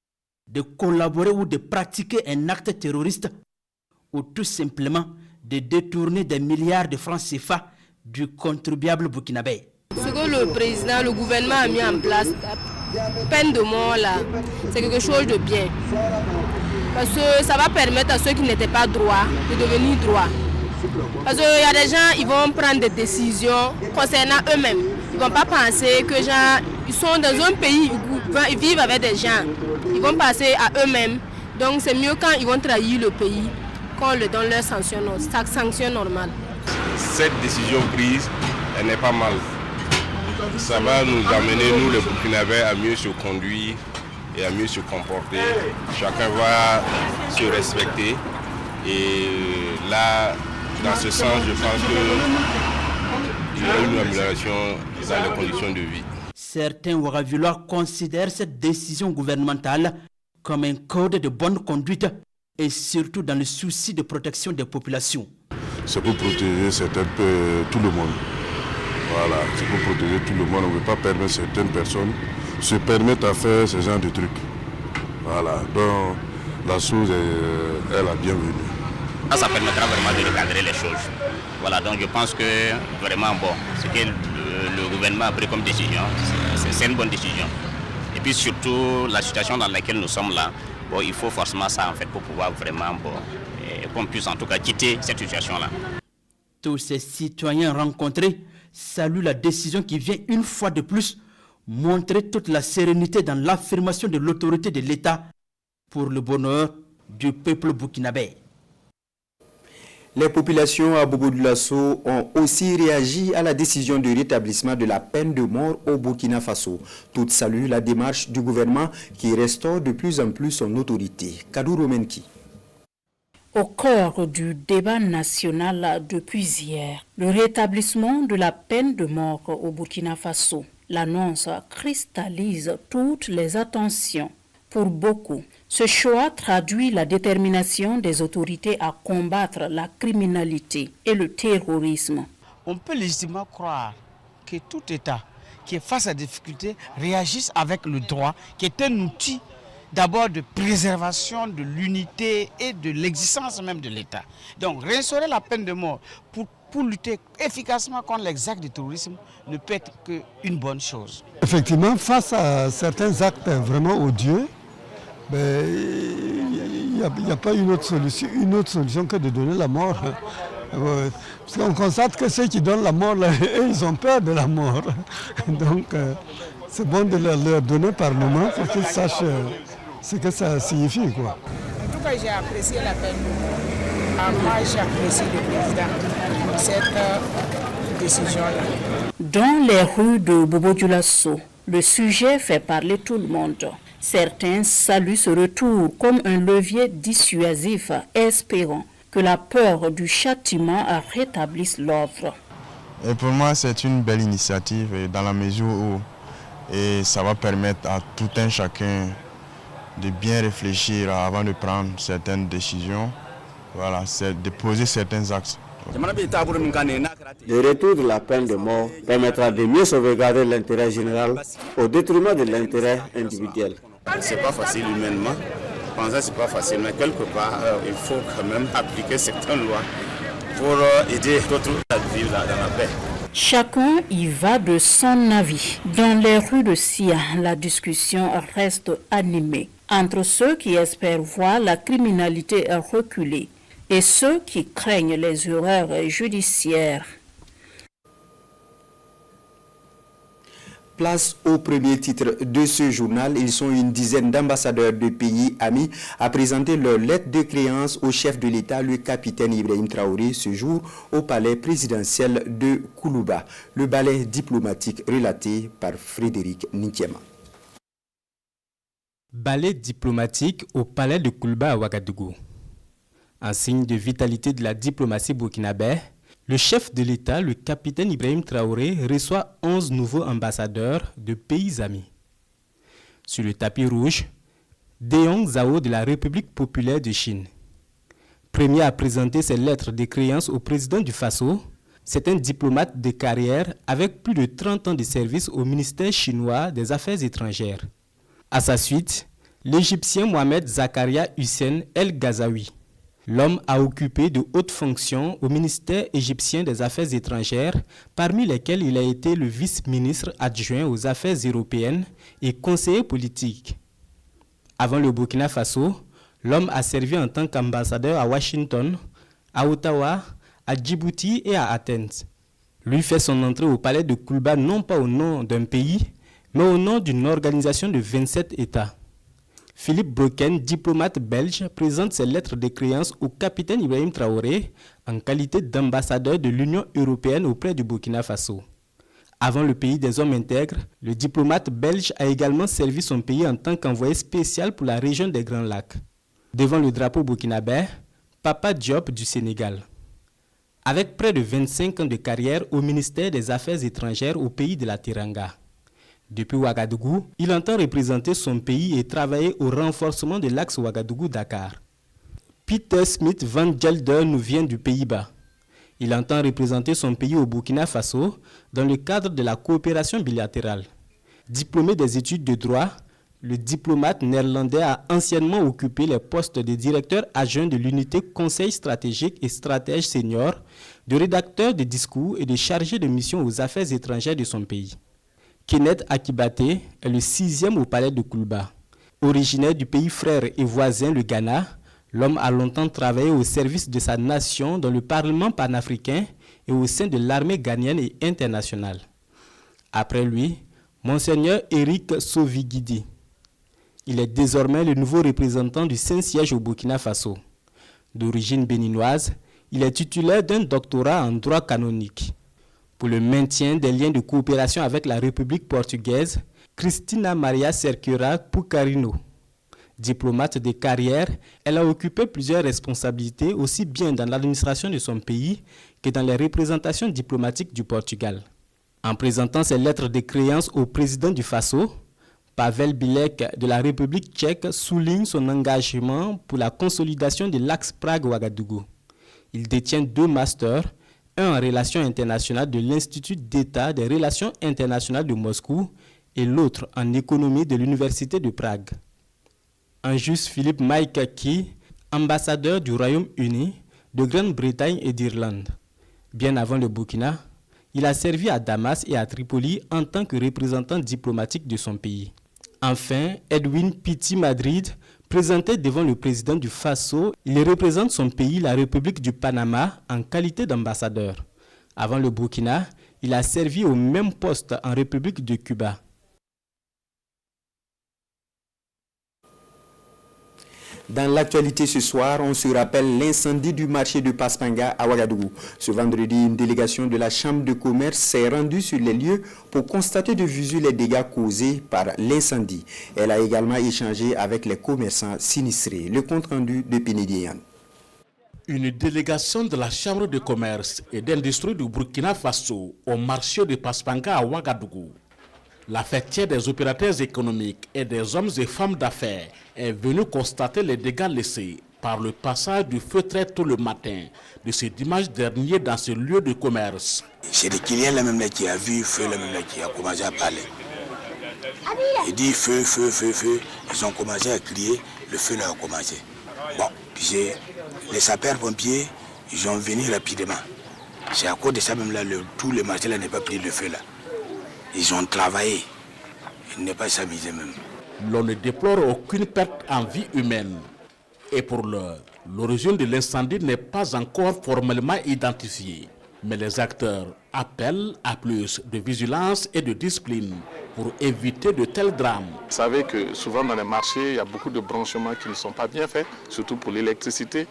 de collaborer ou de pratiquer un acte terroriste, ou tout simplement de détourner des milliards de francs CFA du contribuable burkinabé. Ce que le président, le gouvernement a mis en place, la peine de mort là, c'est quelque chose de bien. Parce que ça va permettre à ceux qui n'étaient pas droits de devenir droits. Parce qu'il y a des gens, ils vont prendre des décisions concernant eux-mêmes. Ils ne vont pas penser que genre, ils sont dans un pays, ils vivent avec des gens. Ils vont passer à eux-mêmes. Donc c'est mieux quand ils vont trahir le pays qu'on leur donne leur sanction normale. Cette décision prise, elle n'est pas mal. Ça va nous amener, nous les Burkinabés, à mieux se conduire et à mieux se comporter. Chacun va se respecter. Et là, dans ce sens, je pense qu'il y a une amélioration dans les conditions de vie. Certains Ouagavillois considèrent cette décision gouvernementale comme un code de bonne conduite et surtout dans le souci de protection des populations. C'est pour protéger tout le monde. Voilà, c'est pour protéger tout le monde. On ne veut pas permettre certaines personnes se permettre à faire ce genre de trucs. Voilà, donc la chose est la bienvenue. Ça permettra vraiment de recadrer les choses. Voilà, donc je pense que vraiment, bon, ce que le gouvernement a pris comme décision, c'est une bonne décision. Et puis surtout, la situation dans laquelle nous sommes là, bon, il faut forcément ça en fait pour pouvoir vraiment, bon, qu'on puisse en tout cas quitter cette situation-là. Tous ces citoyens rencontrés saluent la décision qui vient une fois de plus montrer toute la sérénité dans l'affirmation de l'autorité de l'État pour le bonheur du peuple burkinabé. Les populations à Bobo-Dioulasso ont aussi réagi à la décision de rétablissement de la peine de mort au Burkina Faso. Toutes saluent la démarche du gouvernement qui restaure de plus en plus son autorité. Kadouro Menki. Au cœur du débat national depuis hier, le rétablissement de la peine de mort au Burkina Faso. L'annonce cristallise toutes les attentions. Pour beaucoup, ce choix traduit la détermination des autorités à combattre la criminalité et le terrorisme. On peut légitimement croire que tout État qui est face à des difficultés réagisse avec le droit, qui est un outil d'abord de préservation de l'unité et de l'existence même de l'État. Donc réinstaurer la peine de mort pour lutter efficacement contre les actes de terrorisme ne peut être qu'une bonne chose. Effectivement, face à certains actes vraiment odieux, il n'y a pas une autre solution que de donner la mort. Parce qu'on constate que ceux qui donnent la mort, là, ils ont peur de la mort. Donc c'est bon de leur donner par moment pour qu'ils sachent ce que ça signifie, quoi. En tout cas, j'ai apprécié la peine de mort. Moi, j'ai apprécié le président pour cette décision-là. Dans les rues de Bobo-Dioulasso, le sujet fait parler tout le monde. Certains saluent ce retour comme un levier dissuasif, espérant que la peur du châtiment rétablisse l'ordre. Et pour moi, c'est une belle initiative dans la mesure où ça va permettre à tout un chacun de bien réfléchir avant de prendre certaines décisions voilà, c'est de poser certains axes. Le retour de la peine de mort permettra de mieux sauvegarder l'intérêt général au détriment de l'intérêt individuel. C'est pas facile humainement. Penser c'est pas facile, mais quelque part, il faut quand même appliquer certaines lois pour aider d'autres à vivre dans la paix. Chacun y va de son avis. Dans les rues de Sia, la discussion reste animée entre ceux qui espèrent voir la criminalité reculer et ceux qui craignent les erreurs judiciaires. Place au premier titre de ce journal. Ils sont une dizaine d'ambassadeurs de pays amis à présenter leur lettre de créance au chef de l'État, le capitaine Ibrahim Traoré, ce jour au palais présidentiel de Koulouba. Le ballet diplomatique relaté par Frédéric Nintiema. Ballet diplomatique au palais de Koulouba à Ouagadougou. En signe de vitalité de la diplomatie burkinabé, le chef de l'État, le capitaine Ibrahim Traoré, reçoit 11 nouveaux ambassadeurs de pays amis. Sur le tapis rouge, Deong Zhao de la République populaire de Chine. Premier à présenter ses lettres de créance au président du Faso, c'est un diplomate de carrière avec plus de 30 ans de service au ministère chinois des Affaires étrangères. À sa suite, l'Égyptien Mohamed Zakaria Hussein El Ghazaoui. L'homme a occupé de hautes fonctions au ministère égyptien des Affaires étrangères, parmi lesquelles il a été le vice-ministre adjoint aux Affaires européennes et conseiller politique. Avant le Burkina Faso, l'homme a servi en tant qu'ambassadeur à Washington, à Ottawa, à Djibouti et à Athènes. Lui fait son entrée au palais de Koulouba non pas au nom d'un pays, mais au nom d'une organisation de 27 États. Philippe Broken, diplomate belge, présente ses lettres de créance au capitaine Ibrahim Traoré en qualité d'ambassadeur de l'Union européenne auprès du Burkina Faso. Avant le pays des hommes intègres, le diplomate belge a également servi son pays en tant qu'envoyé spécial pour la région des Grands Lacs. Devant le drapeau burkinabé, Papa Diop du Sénégal. Avec près de 25 ans de carrière au ministère des Affaires étrangères au pays de la Teranga. Depuis Ouagadougou, il entend représenter son pays et travailler au renforcement de l'axe Ouagadougou-Dakar. Peter Smith van Gelder nous vient du Pays-Bas. Il entend représenter son pays au Burkina Faso dans le cadre de la coopération bilatérale. Diplômé des études de droit, le diplomate néerlandais a anciennement occupé les postes de directeur adjoint de l'unité Conseil stratégique et stratège senior, de rédacteur de discours et de chargé de mission aux affaires étrangères de son pays. Kenneth Akibate est le 6e au palais de Koulouba. Originaire du pays frère et voisin, le Ghana, l'homme a longtemps travaillé au service de sa nation dans le Parlement panafricain et au sein de l'armée ghanéenne et internationale. Après lui, Monseigneur Eric Sovigidi. Il est désormais le nouveau représentant du Saint-Siège au Burkina Faso. D'origine béninoise, il est titulaire d'un doctorat en droit canonique. Pour le maintien des liens de coopération avec la République portugaise, Cristina Maria Cerqueira Pucarino. Diplomate de carrière, elle a occupé plusieurs responsabilités aussi bien dans l'administration de son pays que dans les représentations diplomatiques du Portugal. En présentant ses lettres de créance au président du Faso, Pavel Bilek de la République tchèque souligne son engagement pour la consolidation de l'axe Prague-Ouagadougou. Il détient 2 masters, un en relations internationales de l'Institut d'État des relations internationales de Moscou et l'autre en économie de l'Université de Prague. Anjus Philippe Maïkaki, ambassadeur du Royaume-Uni, de Grande-Bretagne et d'Irlande. Bien avant le Burkina, il a servi à Damas et à Tripoli en tant que représentant diplomatique de son pays. Enfin, Edwin Pitti Madrid, présenté devant le président du Faso, il représente son pays, la République du Panama, en qualité d'ambassadeur. Avant le Burkina, il a servi au même poste en République de Cuba. Dans l'actualité ce soir, on se rappelle l'incendie du marché de Paspanga à Ouagadougou. Ce vendredi, une délégation de la Chambre de commerce s'est rendue sur les lieux pour constater de visu les dégâts causés par l'incendie. Elle a également échangé avec les commerçants sinistrés. Le compte-rendu de Pénédian. Une délégation de la Chambre de commerce et d'industrie du Burkina Faso au marché de Paspanga à Ouagadougou. La fêtière des opérateurs économiques et des hommes et femmes d'affaires est venue constater les dégâts laissés par le passage du feu très tôt le matin de ce dimanche dernier dans ce lieu de commerce. C'est le client là-même qui a vu feu là-même qui a commencé à parler. Il dit feu, feu, feu, feu. Ils ont commencé à crier, le feu là a commencé. Bon, puis les sapeurs-pompiers, ils ont venu rapidement. C'est à cause de ça même là, tout le marché là n'est pas pris le feu là. Ils ont travaillé. Ils n'ont pas s'amusé même. L'on ne déplore aucune perte en vie humaine. Et pour l'heure, l'origine de l'incendie n'est pas encore formellement identifiée. Mais les acteurs appellent à plus de vigilance et de discipline pour éviter de tels drames. Vous savez que souvent dans les marchés, il y a beaucoup de branchements qui ne sont pas bien faits, surtout pour l'électricité.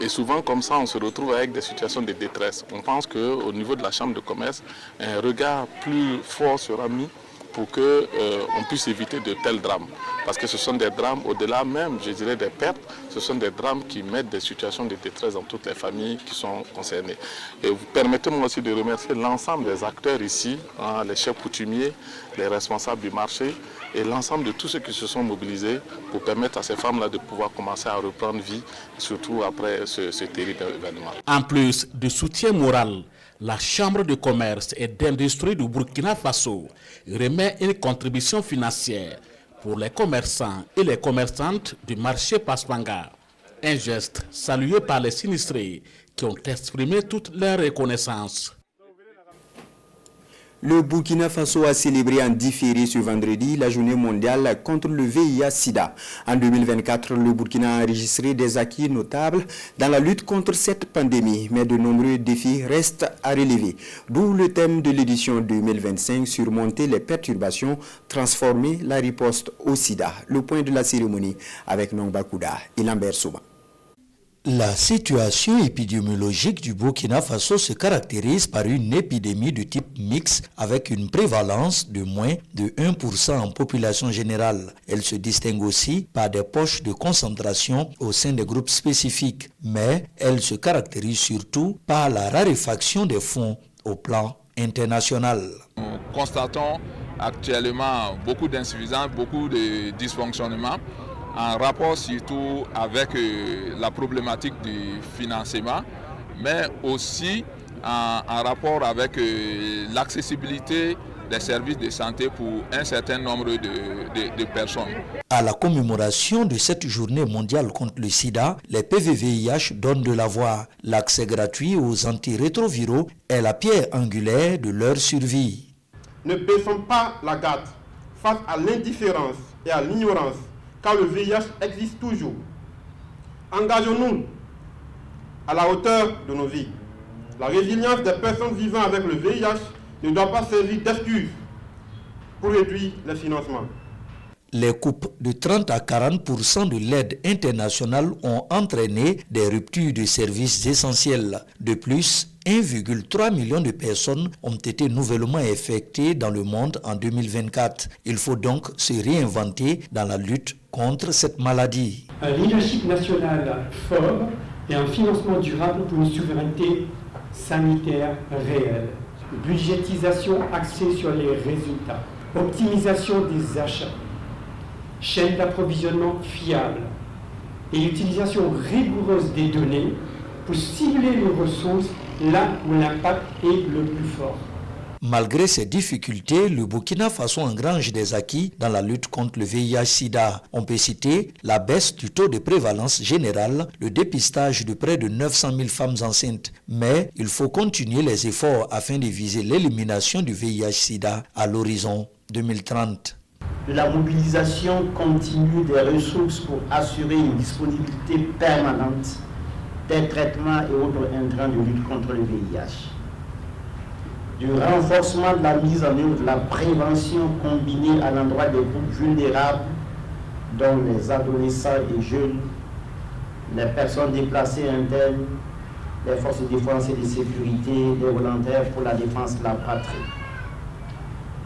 Et souvent comme ça, on se retrouve avec des situations de détresse. On pense qu'au niveau de la chambre de commerce, un regard plus fort sera mis pour qu'on puisse éviter de tels drames. Parce que ce sont des drames, au-delà même, je dirais, des pertes, ce sont des drames qui mettent des situations de détresse dans toutes les familles qui sont concernées. Et permettez-moi aussi de remercier l'ensemble des acteurs ici, les chefs coutumiers, les responsables du marché et l'ensemble de tous ceux qui se sont mobilisés pour permettre à ces femmes-là de pouvoir commencer à reprendre vie, surtout après ce terrible événement. En plus de soutien moral, la Chambre de commerce et d'industrie du Burkina Faso remet une contribution financière pour les commerçants et les commerçantes du marché Paspanga. Un geste salué par les sinistrés qui ont exprimé toute leur reconnaissance. Le Burkina Faso a célébré en différé ce vendredi la journée mondiale contre le VIH-Sida. En 2024, le Burkina a enregistré des acquis notables dans la lutte contre cette pandémie, mais de nombreux défis restent à relever. D'où le thème de l'édition 2025, surmonter les perturbations, transformer la riposte au Sida. Le point de la cérémonie avec Nongba Kouda et Lambert Souba. La situation épidémiologique du Burkina Faso se caractérise par une épidémie de type mixte avec une prévalence de moins de 1% en population générale. Elle se distingue aussi par des poches de concentration au sein des groupes spécifiques, mais elle se caractérise surtout par la raréfaction des fonds au plan international. Nous constatons actuellement beaucoup d'insuffisances, beaucoup de dysfonctionnements, en rapport surtout avec la problématique du financement, mais aussi en rapport avec l'accessibilité des services de santé pour un certain nombre de personnes. À la commémoration de cette journée mondiale contre le sida, les PVVIH donnent de la voix. L'accès gratuit aux antirétroviraux est la pierre angulaire de leur survie. Ne baissons pas la garde face à l'indifférence et à l'ignorance, car le VIH existe toujours. Engageons-nous à la hauteur de nos vies. La résilience des personnes vivant avec le VIH ne doit pas servir d'excuse pour réduire les financements. Les coupes de 30 à 40% de l'aide internationale ont entraîné des ruptures de services essentiels. De plus, 1,3 million de personnes ont été nouvellement infectées dans le monde en 2024. Il faut donc se réinventer dans la lutte contre cette maladie. Un leadership national fort et un financement durable pour une souveraineté sanitaire réelle. Budgétisation axée sur les résultats. Optimisation des achats. Chaîne d'approvisionnement fiable. Et utilisation rigoureuse des données pour cibler les ressources là où l'impact est le plus fort. Malgré ces difficultés, le Burkina Faso engrange des acquis dans la lutte contre le VIH-Sida. On peut citer la baisse du taux de prévalence générale, le dépistage de près de 900 000 femmes enceintes. Mais il faut continuer les efforts afin de viser l'élimination du VIH-Sida à l'horizon 2030. De la mobilisation continue des ressources pour assurer une disponibilité permanente des traitements et autres intrants de lutte contre le VIH. Du renforcement de la mise en œuvre de la prévention combinée à l'endroit des groupes vulnérables, dont les adolescents et jeunes, les personnes déplacées internes, les forces de défense et de sécurité, les volontaires pour la défense de la patrie.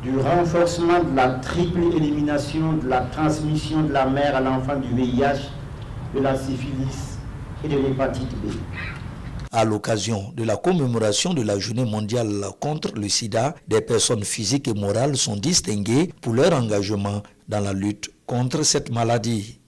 Du renforcement de la triple élimination de la transmission de la mère à l'enfant du VIH, de la syphilis et de l'hépatite B. À l'occasion de la commémoration de la journée mondiale contre le sida, des personnes physiques et morales sont distinguées pour leur engagement dans la lutte contre cette maladie.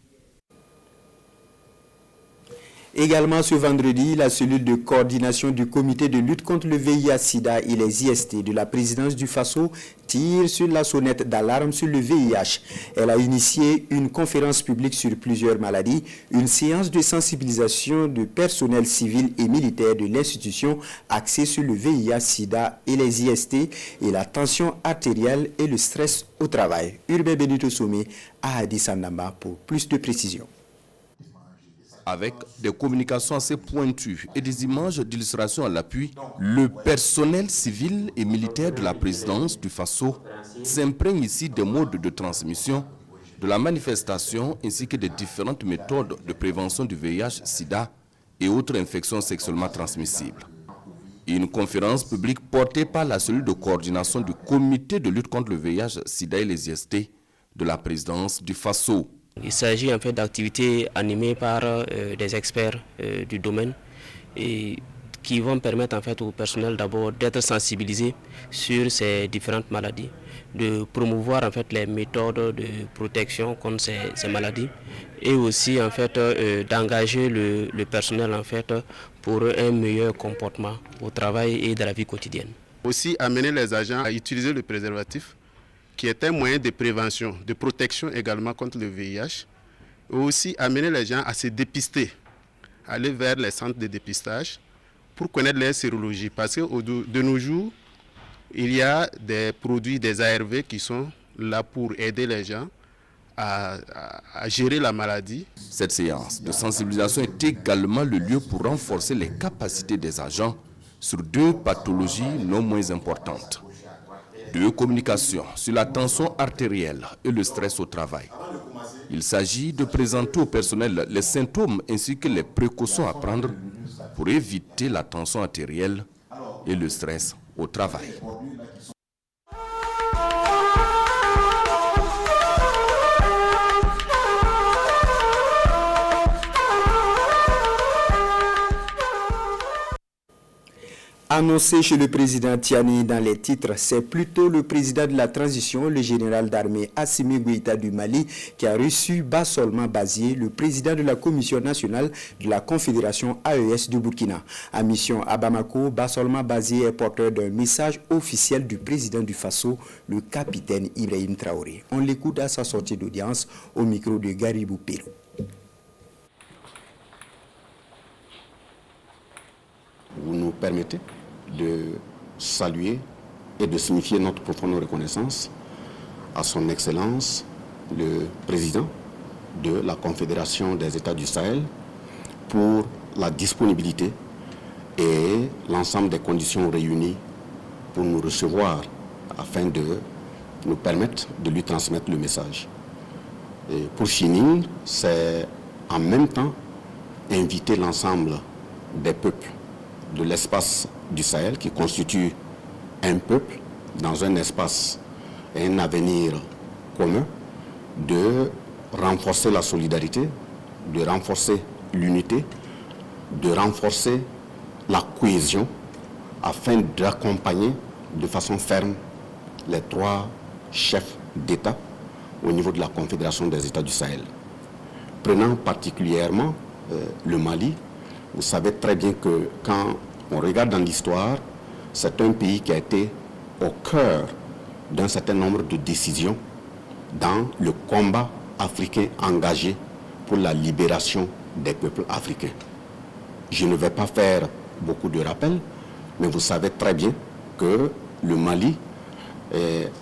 Également ce vendredi, la cellule de coordination du comité de lutte contre le VIH-Sida et les IST de la présidence du Faso tire sur la sonnette d'alarme sur le VIH. Elle a initié une conférence publique sur plusieurs maladies, une séance de sensibilisation de personnel civil et militaire de l'institution axée sur le VIH-Sida et les IST et la tension artérielle et le stress au travail. Urbain Benito Somé à Addis Abeba pour plus de précisions. Avec des communications assez pointues et des images d'illustration à l'appui, le personnel civil et militaire de la présidence du Faso s'imprègne ici des modes de transmission, de la manifestation ainsi que des différentes méthodes de prévention du VIH-Sida et autres infections sexuellement transmissibles. Une conférence publique portée par la cellule de coordination du comité de lutte contre le VIH-Sida et les IST de la présidence du Faso. Il s'agit en fait d'activités animées par des experts du domaine et qui vont permettre en fait au personnel d'abord d'être sensibilisé sur ces différentes maladies, de promouvoir en fait les méthodes de protection contre ces maladies et aussi en fait d'engager le personnel en fait pour un meilleur comportement au travail et dans la vie quotidienne. Aussi amener les agents à utiliser le préservatif, qui est un moyen de prévention, de protection également contre le VIH. Et aussi amener les gens à se dépister, aller vers les centres de dépistage pour connaître leur sérologie. Parce que de nos jours, il y a des produits, des ARV qui sont là pour aider les gens à gérer la maladie. Cette séance de sensibilisation est également le lieu pour renforcer les capacités des agents sur deux pathologies non moins importantes. De communication sur la tension artérielle et le stress au travail. Il s'agit de présenter au personnel les symptômes ainsi que les précautions à prendre pour éviter la tension artérielle et le stress au travail. Annoncé chez le président Tiani dans les titres, c'est plutôt le président de la transition, le général d'armée Assimi Goïta du Mali, qui a reçu Bassolma Bazié, le président de la commission nationale de la confédération AES du Burkina. À mission à Bamako, Bassolma Bazié est porteur d'un message officiel du président du Faso, le capitaine Ibrahim Traoré. On l'écoute à sa sortie d'audience au micro de Garibou Pérou. Vous nous permettez de saluer et de signifier notre profonde reconnaissance à son Excellence, le président de la Confédération des États du Sahel, pour la disponibilité et l'ensemble des conditions réunies pour nous recevoir afin de nous permettre de lui transmettre le message. Et pour finir, c'est en même temps inviter l'ensemble des peuples de l'espace du Sahel qui constitue un peuple dans un espace et un avenir commun, de renforcer la solidarité, de renforcer l'unité, de renforcer la cohésion afin d'accompagner de façon ferme les trois chefs d'État au niveau de la Confédération des États du Sahel. Prenant particulièrement le Mali, vous savez très bien que quand on regarde dans l'histoire, c'est un pays qui a été au cœur d'un certain nombre de décisions dans le combat africain engagé pour la libération des peuples africains. Je ne vais pas faire beaucoup de rappels, mais vous savez très bien que le Mali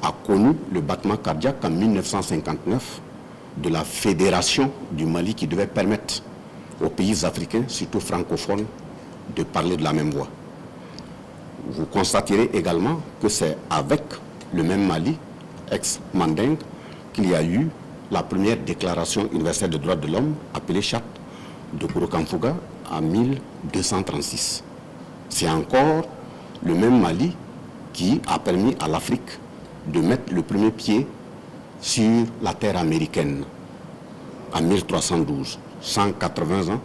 a connu le battement cardiaque en 1959 de la fédération du Mali qui devait permettre aux pays africains, surtout francophones, de parler de la même voix. Vous constaterez également que c'est avec le même Mali, ex-Mandingue, qu'il y a eu la première déclaration universelle des droits de l'homme, appelée Charte de Kouroukanfouga, en 1236. C'est encore le même Mali qui a permis à l'Afrique de mettre le premier pied sur la terre américaine en 1312, 180 ans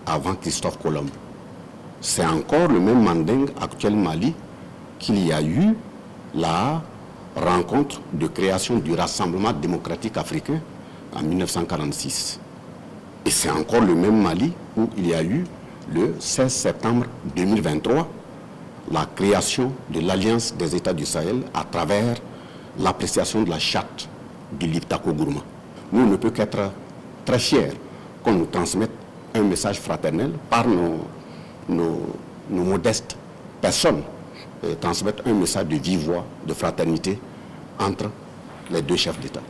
avant Christophe Colomb. C'est encore le même Mandingue, actuel Mali, qu'il y a eu la rencontre de création du Rassemblement démocratique africain en 1946. Et c'est encore le même Mali où il y a eu, le 16 septembre 2023, la création de l'Alliance des États du Sahel à travers l'appréciation de la charte du Liptako Gourma. Nous ne peut qu'être très fiers qu'on nous transmette un message fraternel par nos modestes personnes, transmettre un message de vive voix, de fraternité entre les deux chefs d'État.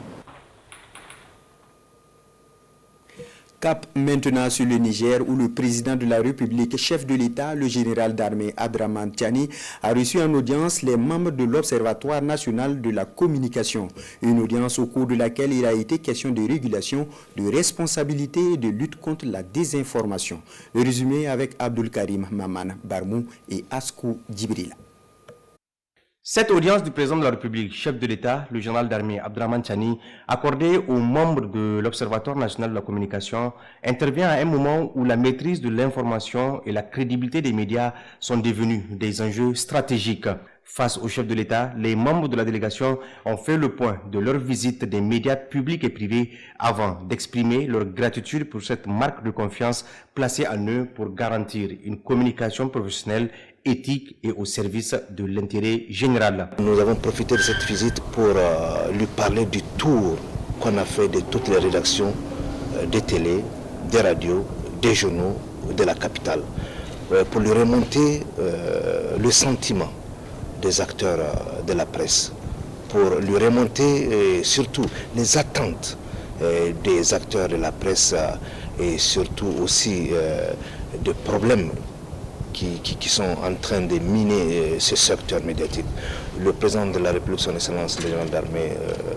Cap maintenant sur le Niger où le président de la République, chef de l'État, le général d'armée Abdraman Tiani, a reçu en audience les membres de l'Observatoire national de la communication. Une audience au cours de laquelle il a été question de régulation, de responsabilité et de lutte contre la désinformation. Le résumé avec Abdul Karim Maman Barmou et Askou Djibrila. Cette audience du président de la République, chef de l'État, le général d'armée Abdraman Tiani, accordée aux membres de l'Observatoire national de la communication, intervient à un moment où la maîtrise de l'information et la crédibilité des médias sont devenus des enjeux stratégiques. Face au chef de l'État, les membres de la délégation ont fait le point de leur visite des médias publics et privés avant d'exprimer leur gratitude pour cette marque de confiance placée en eux pour garantir une communication professionnelle, éthique et au service de l'intérêt général. Nous avons profité de cette visite pour lui parler du tour qu'on a fait de toutes les rédactions des télés, des radios, des journaux de la capitale, pour lui remonter le sentiment des acteurs de la presse, pour lui remonter surtout les attentes des acteurs de la presse et surtout aussi des problèmes qui sont en train de miner ce secteur médiatique. Le président de la République, son Excellence, le général d'armée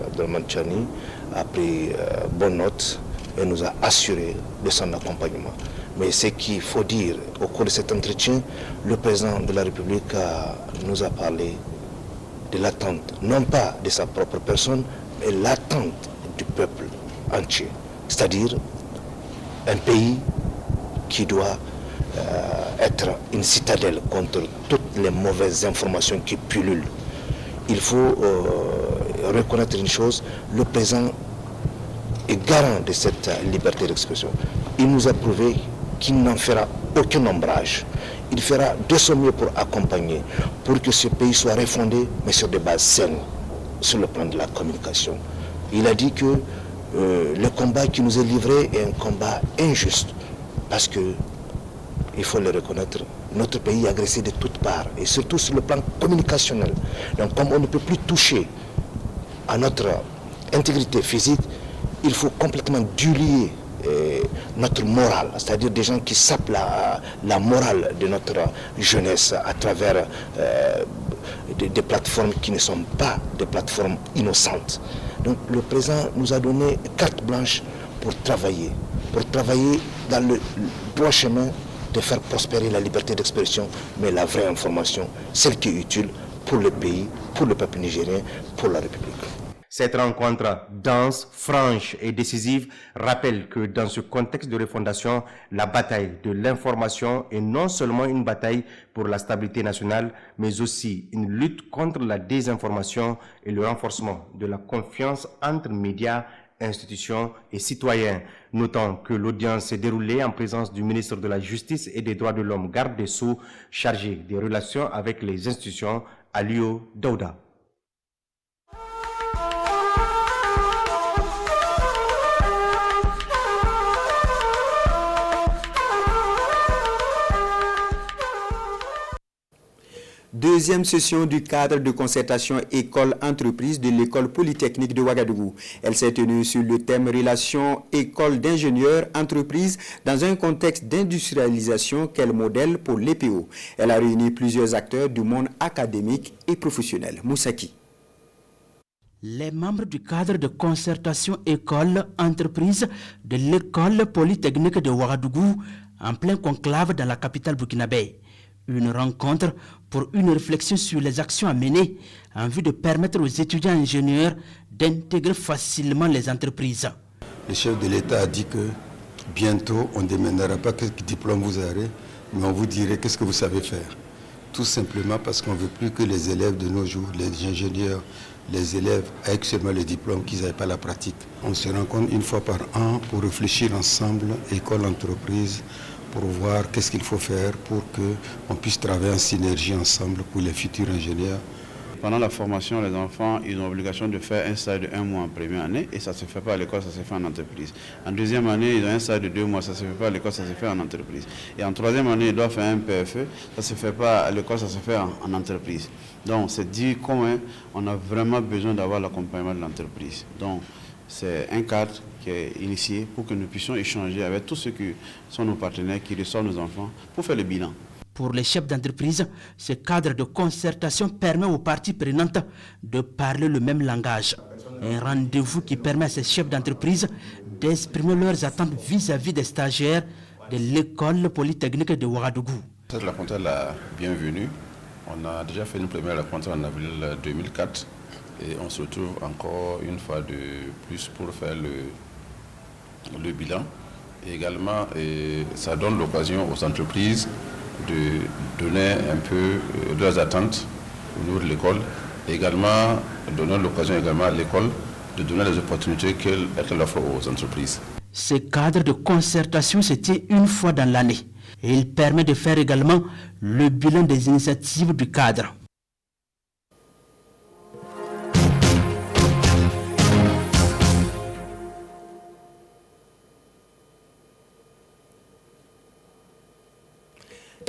Abdraman Tiani, a pris bonne note et nous a assuré de son accompagnement. Mais ce qu'il faut dire, au cours de cet entretien, le président de la République nous a parlé de l'attente, non pas de sa propre personne, mais l'attente du peuple entier. C'est-à-dire un pays qui doit être une citadelle contre toutes les mauvaises informations qui pullulent. Il faut reconnaître une chose, le président est garant de cette liberté d'expression. Il nous a prouvé qu'il n'en fera aucun ombrage. Il fera de son mieux pour accompagner, pour que ce pays soit refondé, mais sur des bases saines, sur le plan de la communication. Il a dit que le combat qui nous est livré est un combat injuste, parce que, il faut le reconnaître, notre pays est agressé de toutes parts, et surtout sur le plan communicationnel. Donc comme on ne peut plus toucher à notre intégrité physique, il faut complètement duplier notre morale, c'est-à-dire des gens qui sapent la morale de notre jeunesse à travers des plateformes qui ne sont pas des plateformes innocentes. Donc le président nous a donné carte blanche pour travailler dans le droit chemin de faire prospérer la liberté d'expression, mais la vraie information, celle qui est utile pour le pays, pour le peuple nigérien, pour la République. Cette rencontre dense, franche et décisive rappelle que dans ce contexte de refondation, la bataille de l'information est non seulement une bataille pour la stabilité nationale, mais aussi une lutte contre la désinformation et le renforcement de la confiance entre médias, institutions et citoyens. Notons que l'audience s'est déroulée en présence du ministre de la Justice et des Droits de l'Homme, garde des Sceaux, chargé des relations avec les institutions, Alio Daouda. Deuxième session du cadre de concertation école-entreprise de l'école polytechnique de Ouagadougou. Elle s'est tenue sur le thème relations école d'ingénieurs-entreprises dans un contexte d'industrialisation, quel modèle pour l'EPO. Elle a réuni plusieurs acteurs du monde académique et professionnel. Moussaki. Les membres du cadre de concertation école-entreprise de l'école polytechnique de Ouagadougou en plein conclave dans la capitale burkinabé. Une rencontre pour une réflexion sur les actions à mener en vue de permettre aux étudiants ingénieurs d'intégrer facilement les entreprises. Le chef de l'État a dit que bientôt on ne demandera pas quel diplôme vous avez, mais on vous dirait qu'est-ce que vous savez faire. Tout simplement parce qu'on ne veut plus que les élèves de nos jours, les ingénieurs les élèves avec seulement le diplôme, qu'ils n'avaient pas la pratique. On se rencontre une fois par an pour réfléchir ensemble, école, entreprise, pour voir qu'est-ce qu'il faut faire pour qu'on puisse travailler en synergie ensemble pour les futurs ingénieurs. Pendant la formation, les enfants, ils ont l'obligation de faire un stage de 1 mois en première année et ça ne se fait pas à l'école, ça se fait en entreprise. En deuxième année, ils ont un stage de 2 mois, ça ne se fait pas à l'école, ça se fait en entreprise. Et en troisième année, ils doivent faire un PFE, ça ne se fait pas à l'école, ça se fait en entreprise. Donc, c'est dit comment on a vraiment besoin d'avoir l'accompagnement de l'entreprise. Donc, c'est un cadre qui est initié pour que nous puissions échanger avec tous ceux qui sont nos partenaires, qui reçoivent nos enfants, pour faire le bilan. Pour les chefs d'entreprise, ce cadre de concertation permet aux parties prenantes de parler le même langage. Un rendez-vous qui permet à ces chefs d'entreprise d'exprimer leurs attentes vis-à-vis des stagiaires de l'école polytechnique de Ouagadougou. Cette rencontre est la bienvenue. On a déjà fait une première rencontre en avril 2004 et on se retrouve encore une fois de plus pour faire le bilan. Et également, ça donne l'occasion aux entreprises de donner un peu leurs attentes au niveau de l'école. Et également, donner l'occasion également à l'école de donner les opportunités qu'elle offre aux entreprises. Ce cadre de concertation se tient une fois dans l'année. Et il permet de faire également le bilan des initiatives du cadre.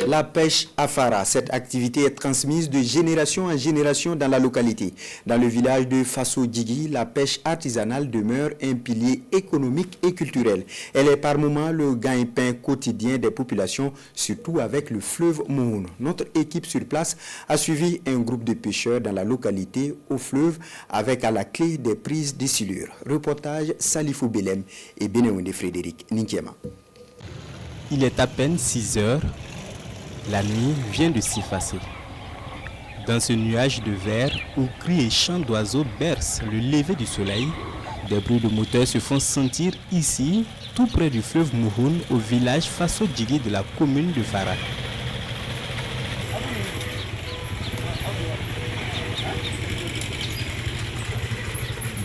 La pêche à Fara, cette activité est transmise de génération en génération dans la localité. Dans le village de Fasso-Djigui, la pêche artisanale demeure un pilier économique et culturel. Elle est par moments le gagne-pain quotidien des populations, surtout avec le fleuve Mouhoun. Notre équipe sur place a suivi un groupe de pêcheurs dans la localité au fleuve avec à la clé des prises de silure. Reportage Salifou Belem et Bénéoune Frédéric Ninkiema. Il est à peine 6 heures. La nuit vient de s'effacer. Dans ce nuage de verre où cris et chants d'oiseaux bercent le lever du soleil, des bruits de moteurs se font sentir ici, tout près du fleuve Mouhoun, au village Fasso-Djigui de la commune de Fara.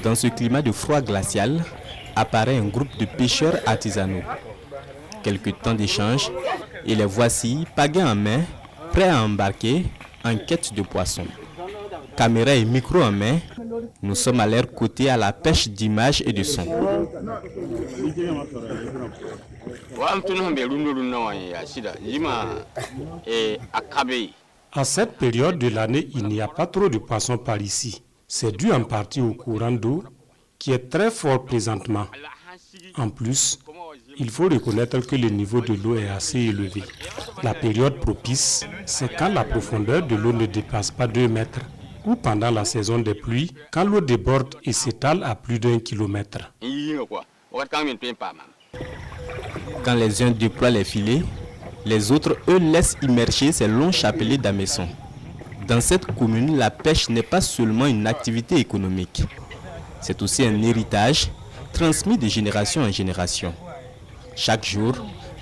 Dans ce climat de froid glacial, apparaît un groupe de pêcheurs artisanaux. Quelques temps d'échange, et les voici, pagaie en main, prêts à embarquer en quête de poissons. Caméra et micro en main, nous sommes à leur côté à la pêche d'images et de sons. À cette période de l'année, il n'y a pas trop de poissons par ici. C'est dû en partie au courant d'eau qui est très fort présentement. En plus, il faut reconnaître que le niveau de l'eau est assez élevé. La période propice, c'est quand la profondeur de l'eau ne dépasse pas 2 mètres ou pendant la saison des pluies, quand l'eau déborde et s'étale à plus d'1 kilomètre. Quand les uns déploient les filets, les autres, eux, laissent immerger ces longs chapelets d'hameçons. Dans cette commune, la pêche n'est pas seulement une activité économique. C'est aussi un héritage transmis de génération en génération. Chaque jour,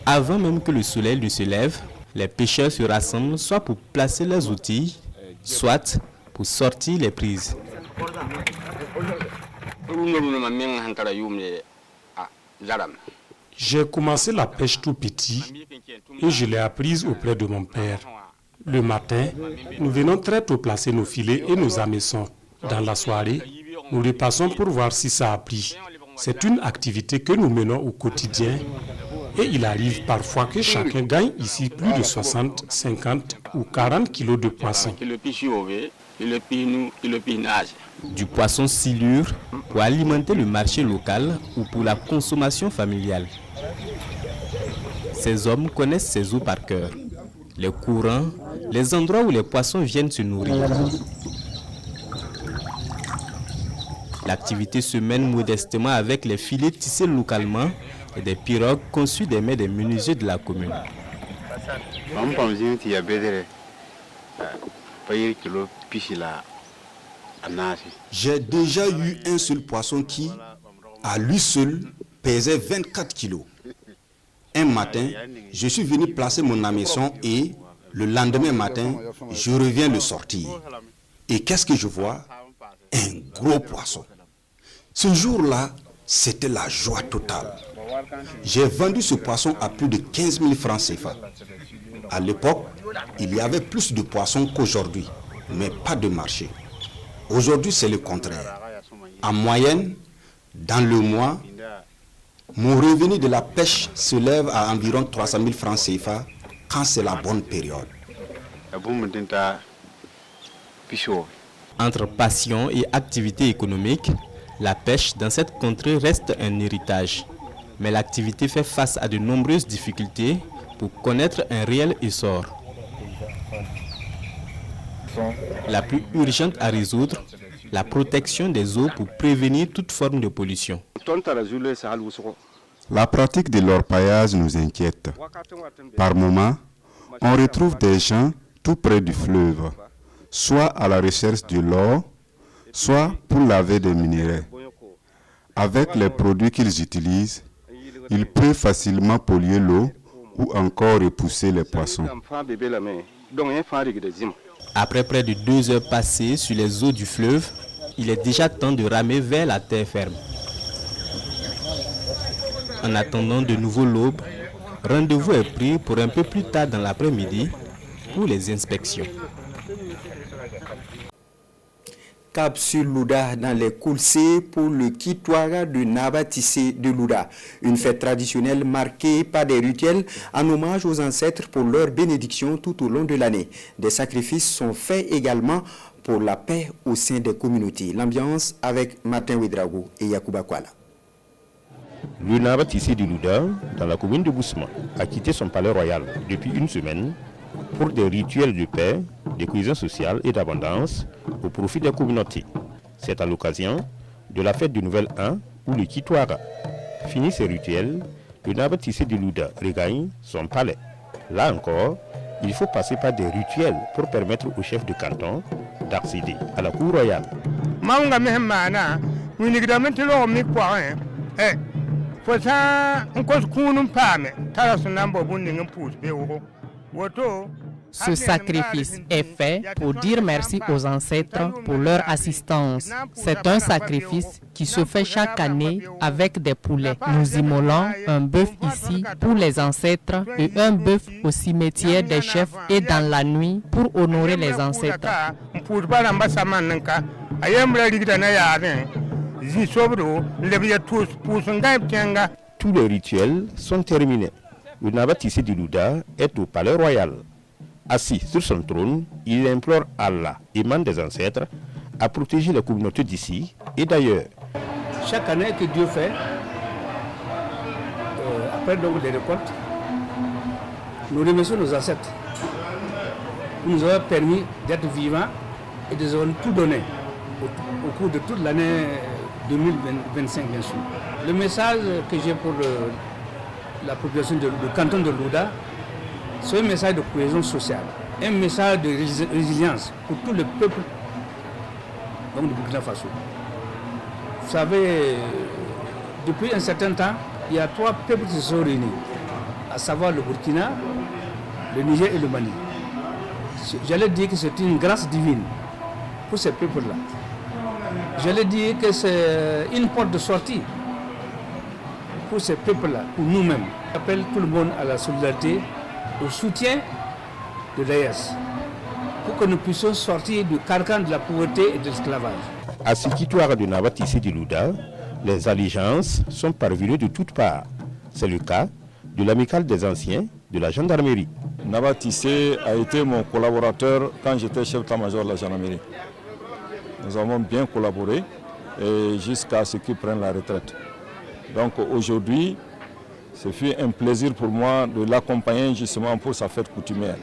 avant même que le soleil ne se lève, les pêcheurs se rassemblent soit pour placer leurs outils, soit pour sortir les prises. J'ai commencé la pêche tout petit et je l'ai apprise auprès de mon père. Le matin, nous venons très tôt placer nos filets et nos hameçons. Dans la soirée, nous repassons pour voir si ça a pris. C'est une activité que nous menons au quotidien et il arrive parfois que chacun gagne ici plus de 60, 50 ou 40 kilos de poissons. Du poisson silure pour alimenter le marché local ou pour la consommation familiale. Ces hommes connaissent ces eaux par cœur, les courants, les endroits où les poissons viennent se nourrir. L'activité se mène modestement avec les filets tissés localement et des pirogues conçues des mains des menuisiers de la commune. J'ai déjà eu un seul poisson qui, à lui seul, pesait 24 kilos. Un matin, je suis venu placer mon hameçon et le lendemain matin, je reviens le sortir. Et qu'est-ce que je vois? un gros poisson. Ce jour-là, c'était la joie totale. J'ai vendu ce poisson à plus de 15 000 francs CFA. À l'époque, il y avait plus de poissons qu'aujourd'hui, mais pas de marché. Aujourd'hui, c'est le contraire. En moyenne, dans le mois, mon revenu de la pêche se lève à environ 300 000 francs CFA quand c'est la bonne période. Entre passion et activité économique, la pêche dans cette contrée reste un héritage. Mais l'activité fait face à de nombreuses difficultés pour connaître un réel essor. La plus urgente à résoudre, la protection des eaux pour prévenir toute forme de pollution. La pratique de l'orpaillage nous inquiète. Par moments, on retrouve des gens tout près du fleuve, soit à la recherche de l'or, soit pour laver des minéraux. Avec les produits qu'ils utilisent, ils peuvent facilement polluer l'eau ou encore repousser les poissons. Après près de 2 heures passées sur les eaux du fleuve, il est déjà temps de ramer vers la terre ferme. En attendant de nouveau l'aube, rendez-vous est pris pour un peu plus tard dans l'après-midi pour les inspections. Cap sur Louda dans les Koulsé pour le Kitwara de Nabatissé de Louda. Une fête traditionnelle marquée par des rituels en hommage aux ancêtres pour leur bénédiction tout au long de l'année. Des sacrifices sont faits également pour la paix au sein des communautés. L'ambiance avec Martin Ouedraogo et Yacouba Kwala. Le Nabatissé de Louda, dans la commune de Bousma, a quitté son palais royal depuis une semaine pour des rituels de paix, de cohésion sociale et d'abondance au profit des communautés. C'est à l'occasion de la fête du Nouvel An ou le Kitwara. Fini ces rituels, le Nabatissé de Louda regagne son palais. Là encore, il faut passer par des rituels pour permettre au chef de canton d'accéder à la cour royale. Ce sacrifice est fait pour dire merci aux ancêtres pour leur assistance. C'est un sacrifice qui se fait chaque année avec des poulets. Nous immolons un bœuf ici pour les ancêtres et un bœuf au cimetière des chefs et dans la nuit pour honorer les ancêtres. Tous les rituels sont terminés. Le Nabatissé de Louda est au palais royal. Assis sur son trône, il implore Allah, imam des ancêtres, à protéger la communauté d'ici et d'ailleurs. Chaque année que Dieu fait, après donc les récoltes, nous remercions nos ancêtres. Ils nous ont permis d'être vivants et de nous avoir tout donné au cours de toute l'année 2025, bien sûr. Le message que j'ai pour la population du canton de Louda, c'est un message de cohésion sociale, un message de résilience pour tout le peuple du Burkina Faso. Vous savez, depuis un certain temps, il y a 3 peuples qui se sont réunis, à savoir le Burkina, le Niger et le Mali. J'allais dire que c'est une grâce divine pour ces peuples-là. J'allais dire que c'est une porte de sortie pour ces peuples-là, pour nous-mêmes. J'appelle tout le monde à la solidarité, au soutien de l'AES, pour que nous puissions sortir du carcan de la pauvreté et de l'esclavage. À ce Kitwara de Nabatissé de Louda, les allégeances sont parvenues de toutes parts. C'est le cas de l'amicale des anciens de la gendarmerie. Nabatissé a été mon collaborateur quand j'étais chef d'état-major de la gendarmerie. Nous avons bien collaboré jusqu'à ce qu'il prenne la retraite. Donc aujourd'hui, ce fut un plaisir pour moi de l'accompagner justement pour sa fête coutumière.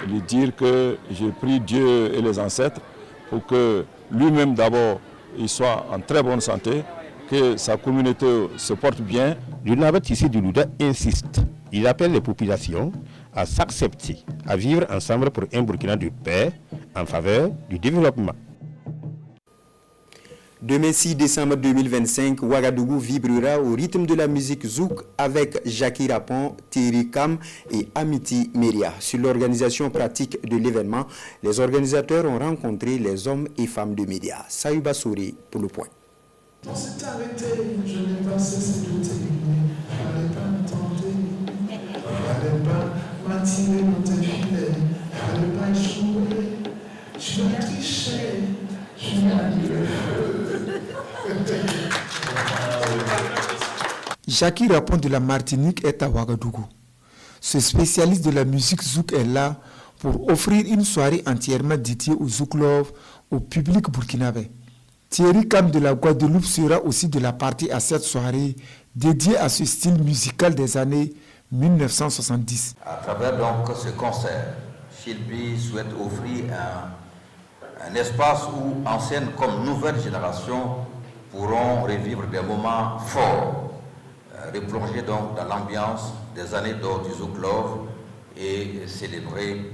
Et lui dire que j'ai pris Dieu et les ancêtres pour que lui-même d'abord il soit en très bonne santé, que sa communauté se porte bien. Le Nabatissé de Louda insiste. Il appelle les populations à s'accepter, à vivre ensemble pour un Burkina de paix en faveur du développement. Demain 6 décembre 2025, Ouagadougou vibrera au rythme de la musique zouk avec Jackie Rapon, Thierry Kam et Amity Meria. Sur l'organisation pratique de l'événement, les organisateurs ont rencontré les hommes et femmes de médias. Sayouba Souri pour le point. On s'est arrêté, je n'ai pas cessé de t'aimer, fallait pas me tenter, fallait pas m'attirer dans tes filets, fallait pas échouer, tu m'as triché, tu m'as mis le feu. Jackie Rapon de la Martinique est à Ouagadougou. Ce spécialiste de la musique zouk est là pour offrir une soirée entièrement dédiée au zouk love au public burkinabé. Thierry Kam de la Guadeloupe sera aussi de la partie à cette soirée dédiée à ce style musical des années 1970. À travers donc ce concert, Philby souhaite offrir un espace où anciennes comme nouvelles générations pourront revivre des moments forts, replonger donc dans l'ambiance des années d'or du Zouk Love et célébrer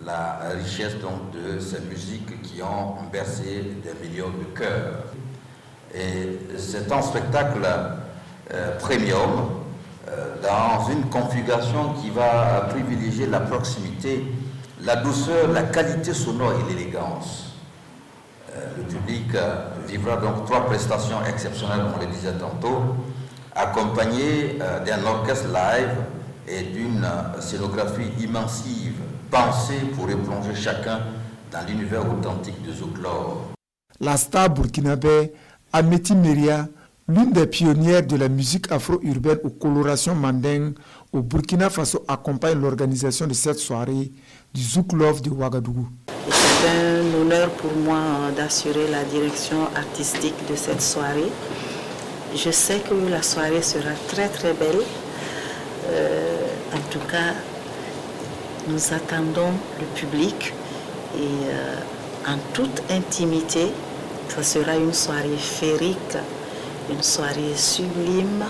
la richesse donc de ces musiques qui ont bercé des millions de cœurs. Et c'est un spectacle premium dans une configuration qui va privilégier la proximité, la douceur, la qualité sonore et l'élégance. Le public vivra donc 3 prestations exceptionnelles, on le disait tantôt, accompagnées d'un orchestre live et d'une scénographie immersive, pensée pour replonger chacun dans l'univers authentique de Zouk Love. La star burkinabé Amity Meria, l'une des pionnières de la musique afro-urbaine aux colorations mandingues au Burkina Faso, accompagne l'organisation de cette soirée du Zouk Love de Ouagadougou. C'est un honneur pour moi d'assurer la direction artistique de cette soirée. Je sais que la soirée sera très très belle. En tout cas, nous attendons le public et en toute intimité, ce sera une soirée féerique, une soirée sublime,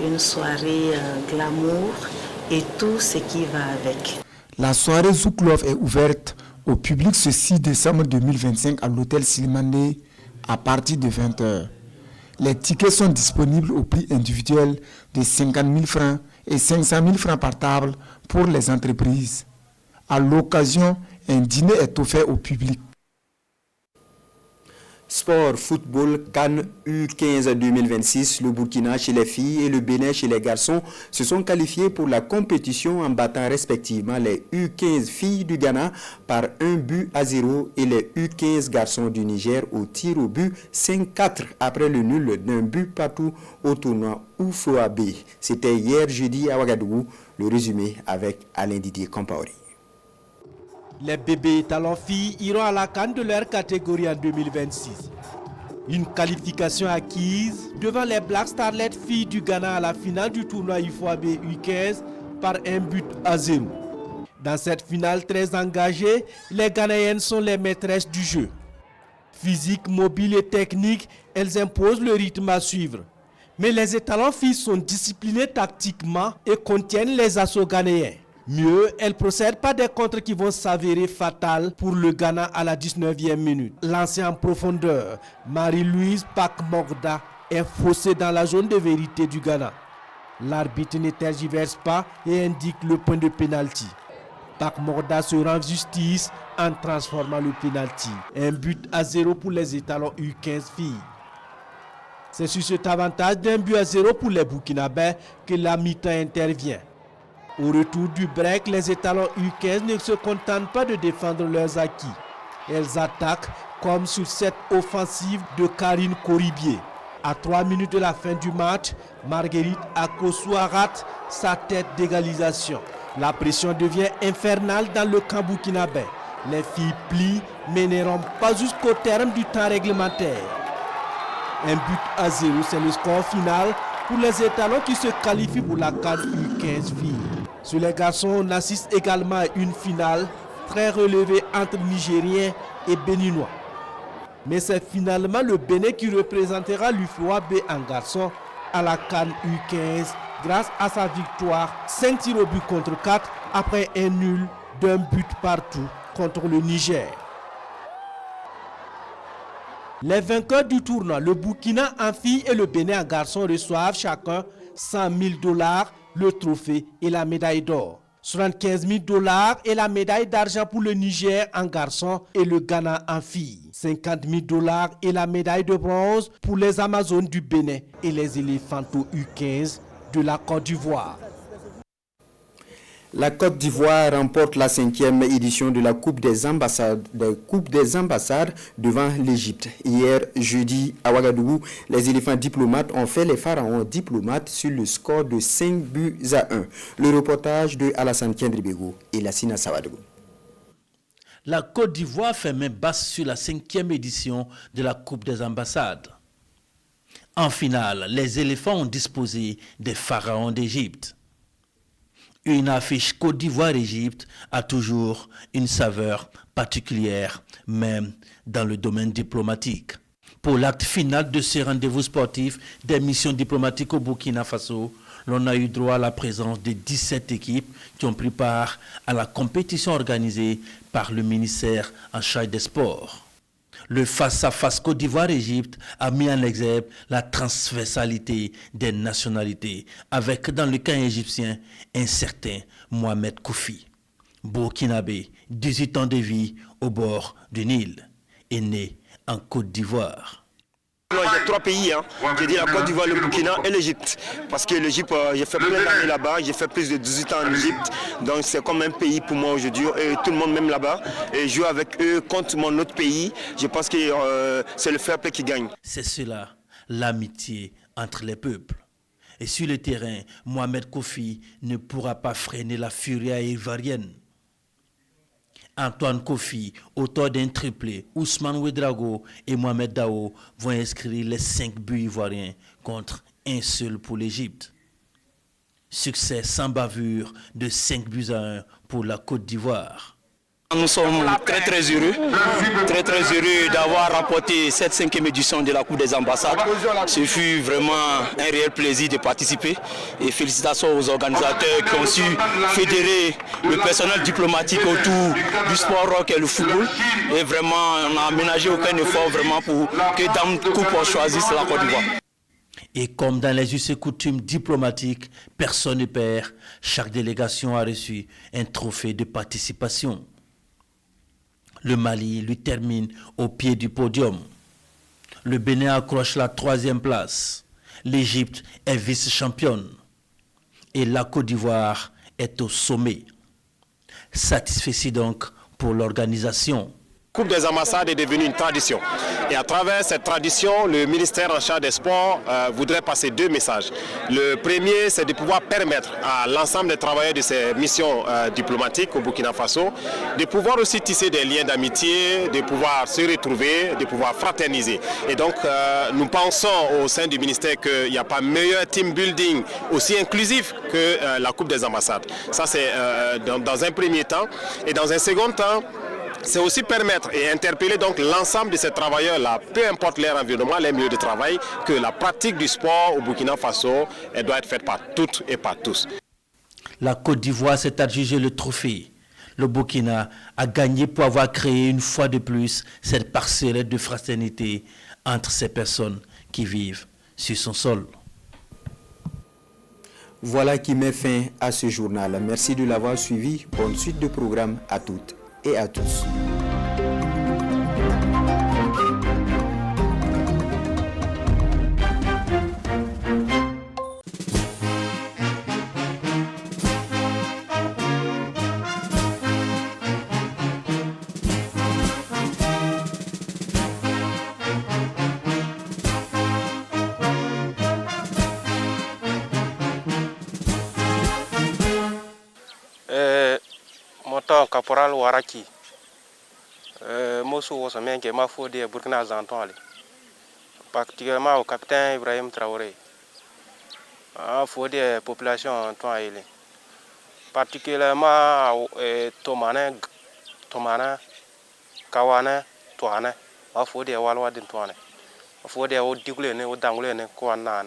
une soirée glamour et tout ce qui va avec. La soirée Zouk Love est ouverte au public ce 6 décembre 2025 à l'hôtel Silmandé à partir de 20h. Les tickets sont disponibles au prix individuel de 50 000 francs et 500 000 francs par table pour les entreprises. À l'occasion, un dîner est offert au public. Sport, football, Cannes U15 2026, le Burkina chez les filles et le Bénin chez les garçons se sont qualifiés pour la compétition en battant respectivement les U15 filles du Ghana par 1-0 et les U15 garçons du Niger au tir au but 5-4 après le nul d'un but partout au tournoi Oufoa B. C'était hier jeudi à Ouagadougou, le résumé avec Alain Didier Compaoré. Les bébés talents filles iront à la CAN de leur catégorie en 2026. Une qualification acquise devant les Black Starlet filles du Ghana à la finale du tournoi UFOAB U15 par 1-0. Dans cette finale très engagée, les Ghanéennes sont les maîtresses du jeu. Physique, mobile et technique, elles imposent le rythme à suivre. Mais les étalons filles sont disciplinées tactiquement et contiennent les assauts ghanéens. Mieux, elles ne procèdent pas des contres qui vont s'avérer fatales pour le Ghana à la 19e minute. Lancée en profondeur, Marie-Louise Pakmorda est faussée dans la zone de vérité du Ghana. L'arbitre ne tergiverse pas et indique le point de pénalty. Pakmorda se rend justice en transformant le pénalty. 1-0 pour les étalons U15 filles. C'est sur cet avantage d'1-0 pour les Burkinabés que la mi-temps intervient. Au retour du break, les étalons U15 ne se contentent pas de défendre leurs acquis. Elles attaquent comme sur cette offensive de Karine Koribier. À 3 minutes de la fin du match, Marguerite Akosua rate sa tête d'égalisation. La pression devient infernale dans le camp burkinabé. Les filles plient mais n'iront pas jusqu'au terme du temps réglementaire. 1-0, c'est le score final pour les étalons qui se qualifient pour la CAN U15 filles. Sur les garçons, on assiste également à une finale très relevée entre Nigériens et Béninois. Mais c'est finalement le Bénin qui représentera l'UFOAB en garçon à la CAN U15 grâce à sa victoire 5 tirs au but contre 4 après un nul d'un but partout contre le Niger. Les vainqueurs du tournoi, le Burkina en filles et le Bénin en garçons, reçoivent chacun 100 000 $, le trophée et la médaille d'or. 75 000 $ et la médaille d'argent pour le Niger en garçon et le Ghana en filles. 50 000 $ et la médaille de bronze pour les Amazones du Bénin et les éléphantos U15 de la Côte d'Ivoire. La Côte d'Ivoire remporte la 5e édition de la Coupe des ambassades devant l'Égypte. Hier, jeudi, à Ouagadougou, les éléphants diplomates ont fait les pharaons diplomates sur le score de 5-1. Le reportage de Alassane Kendribego et Lassina Sawadou. La Côte d'Ivoire fait main basse sur la 5e édition de la Coupe des ambassades. En finale, les éléphants ont disposé des pharaons d'Égypte. Une affiche Côte d'Ivoire-Égypte a toujours une saveur particulière, même dans le domaine diplomatique. Pour l'acte final de ce rendez-vous sportif des missions diplomatiques au Burkina Faso, l'on a eu droit à la présence de 17 équipes qui ont pris part à la compétition organisée par le ministère en charge des sports. Le face-à-face Côte d'Ivoire-Égypte a mis en exergue la transversalité des nationalités, avec dans le cas égyptien un certain Mohamed Koufi. Burkinabé, 18 ans de vie au bord du Nil, est né en Côte d'Ivoire. J'ai 3 pays, j'ai dit la Côte d'Ivoire, le Burkina et l'Égypte. Parce que l'Égypte, j'ai fait plein d'années là-bas, j'ai fait plus de 18 ans en Égypte. Donc c'est comme un pays pour moi aujourd'hui. Et tout le monde m'aime là-bas. Et jouer avec eux contre mon autre pays, je pense que c'est le fair play qui gagne. C'est cela, l'amitié entre les peuples. Et sur le terrain, Mohamed Koufi ne pourra pas freiner la furia ivoirienne. Antoine Koufi, auteur d'un triplé, Ousmane Ouedraogo et Mohamed Dao vont inscrire les 5 buts ivoiriens contre un seul pour l'Égypte. Succès sans bavure de 5-1 pour la Côte d'Ivoire. Nous sommes très heureux d'avoir remporté cette 5e édition de la Coupe des ambassades. Ce fut vraiment un réel plaisir de participer et félicitations aux organisateurs qui ont su fédérer le personnel diplomatique autour du sport rock et le football. Et vraiment, on n'a aménagé aucun effort vraiment pour que Dame Coupe choisisse la Côte d'Ivoire. Et comme dans les us et coutumes diplomatiques, personne ne perd. Chaque délégation a reçu un trophée de participation. Le Mali lui termine au pied du podium. Le Bénin accroche la 3e place. L'Égypte est vice-championne. Et la Côte d'Ivoire est au sommet. Satisfait donc pour l'organisation. La Coupe des ambassades est devenue une tradition. Et à travers cette tradition, le ministère en charge des sports voudrait passer 2 messages. Le premier, c'est de pouvoir permettre à l'ensemble des travailleurs de ces missions diplomatiques au Burkina Faso de pouvoir aussi tisser des liens d'amitié, de pouvoir se retrouver, de pouvoir fraterniser. Et donc, nous pensons au sein du ministère qu'il n'y a pas meilleur team building aussi inclusif que la Coupe des ambassades. Ça, c'est dans un premier temps. Et dans un second temps, c'est aussi permettre et interpeller donc l'ensemble de ces travailleurs-là, peu importe leur environnement, leur milieu de travail, que la pratique du sport au Burkina Faso, elle doit être faite par toutes et par tous. La Côte d'Ivoire s'est adjugé le trophée. Le Burkina a gagné pour avoir créé une fois de plus cette passerelle de fraternité entre ces personnes qui vivent sur son sol. Voilà qui met fin à ce journal. Merci de l'avoir suivi. Bonne suite de programme à toutes et à tous. Caporal Waraki, Mossou Wosamen qui m'a fait des Burkina Zanton, particulièrement au capitaine Ibrahim Traoré, il faut des populations Antoine, particulièrement à Tomana, Kawana, Toana, il faut des Walwa d'Antoine, il faut des Diglene ou Danglene, Kouana,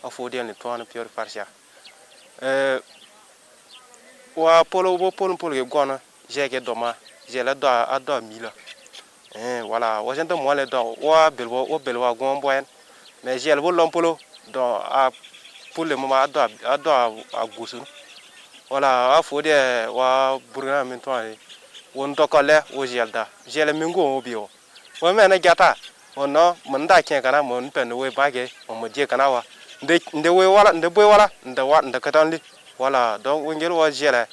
il faut des Antoine Pierre Farcia. Wa polo bo polo polo ke gona je ke doma je la do a do mila voilà wa gente mo le do wa belwa gon boyen mais gel bo lompolo do a pour le moment ado a gusu voilà a fo de wa Burkina min to ay won to kale wo gelda gel mingo obio wo mena gata wono mun da ken kana mun pen we bage mo je kana wa nde we wala nde boy wala nde katanli voilà donc wo ngel wo gel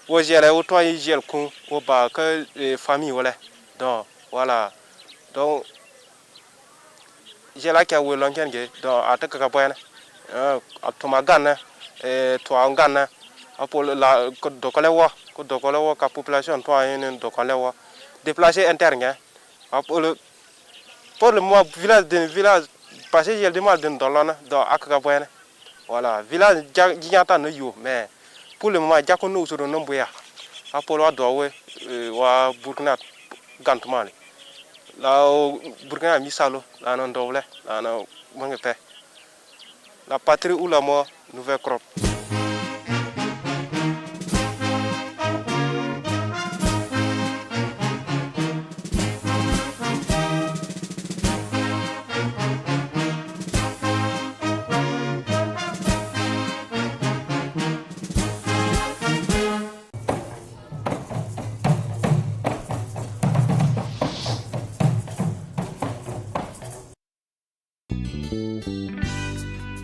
wo to ay gel kun wo ba ka famille wala donc voilà donc gel ka we lonken ge donc ataka ka boyana atuma ganna to angana apol la ko dokole ka population to ayene dokole wa déplacer interne apol pour le moment village passer gel de mal dans lana dans akaka boyana voilà village jigata no yo mais pour le moment jakono so do nomboya apol wa do we wa Burkina gantumali la Burkina misalo la non doble la no mongepe la patrie ou la mort nouvelle crop.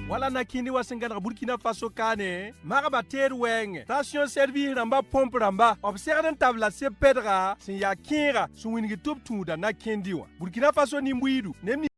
wala na kindi wasengana Burkina Faso kane maga bater weng station service ramba pompe ramba observe tabla se pedra sin ya kira sun wingi top tuda na kendiwa Burkina Faso ni mbuidu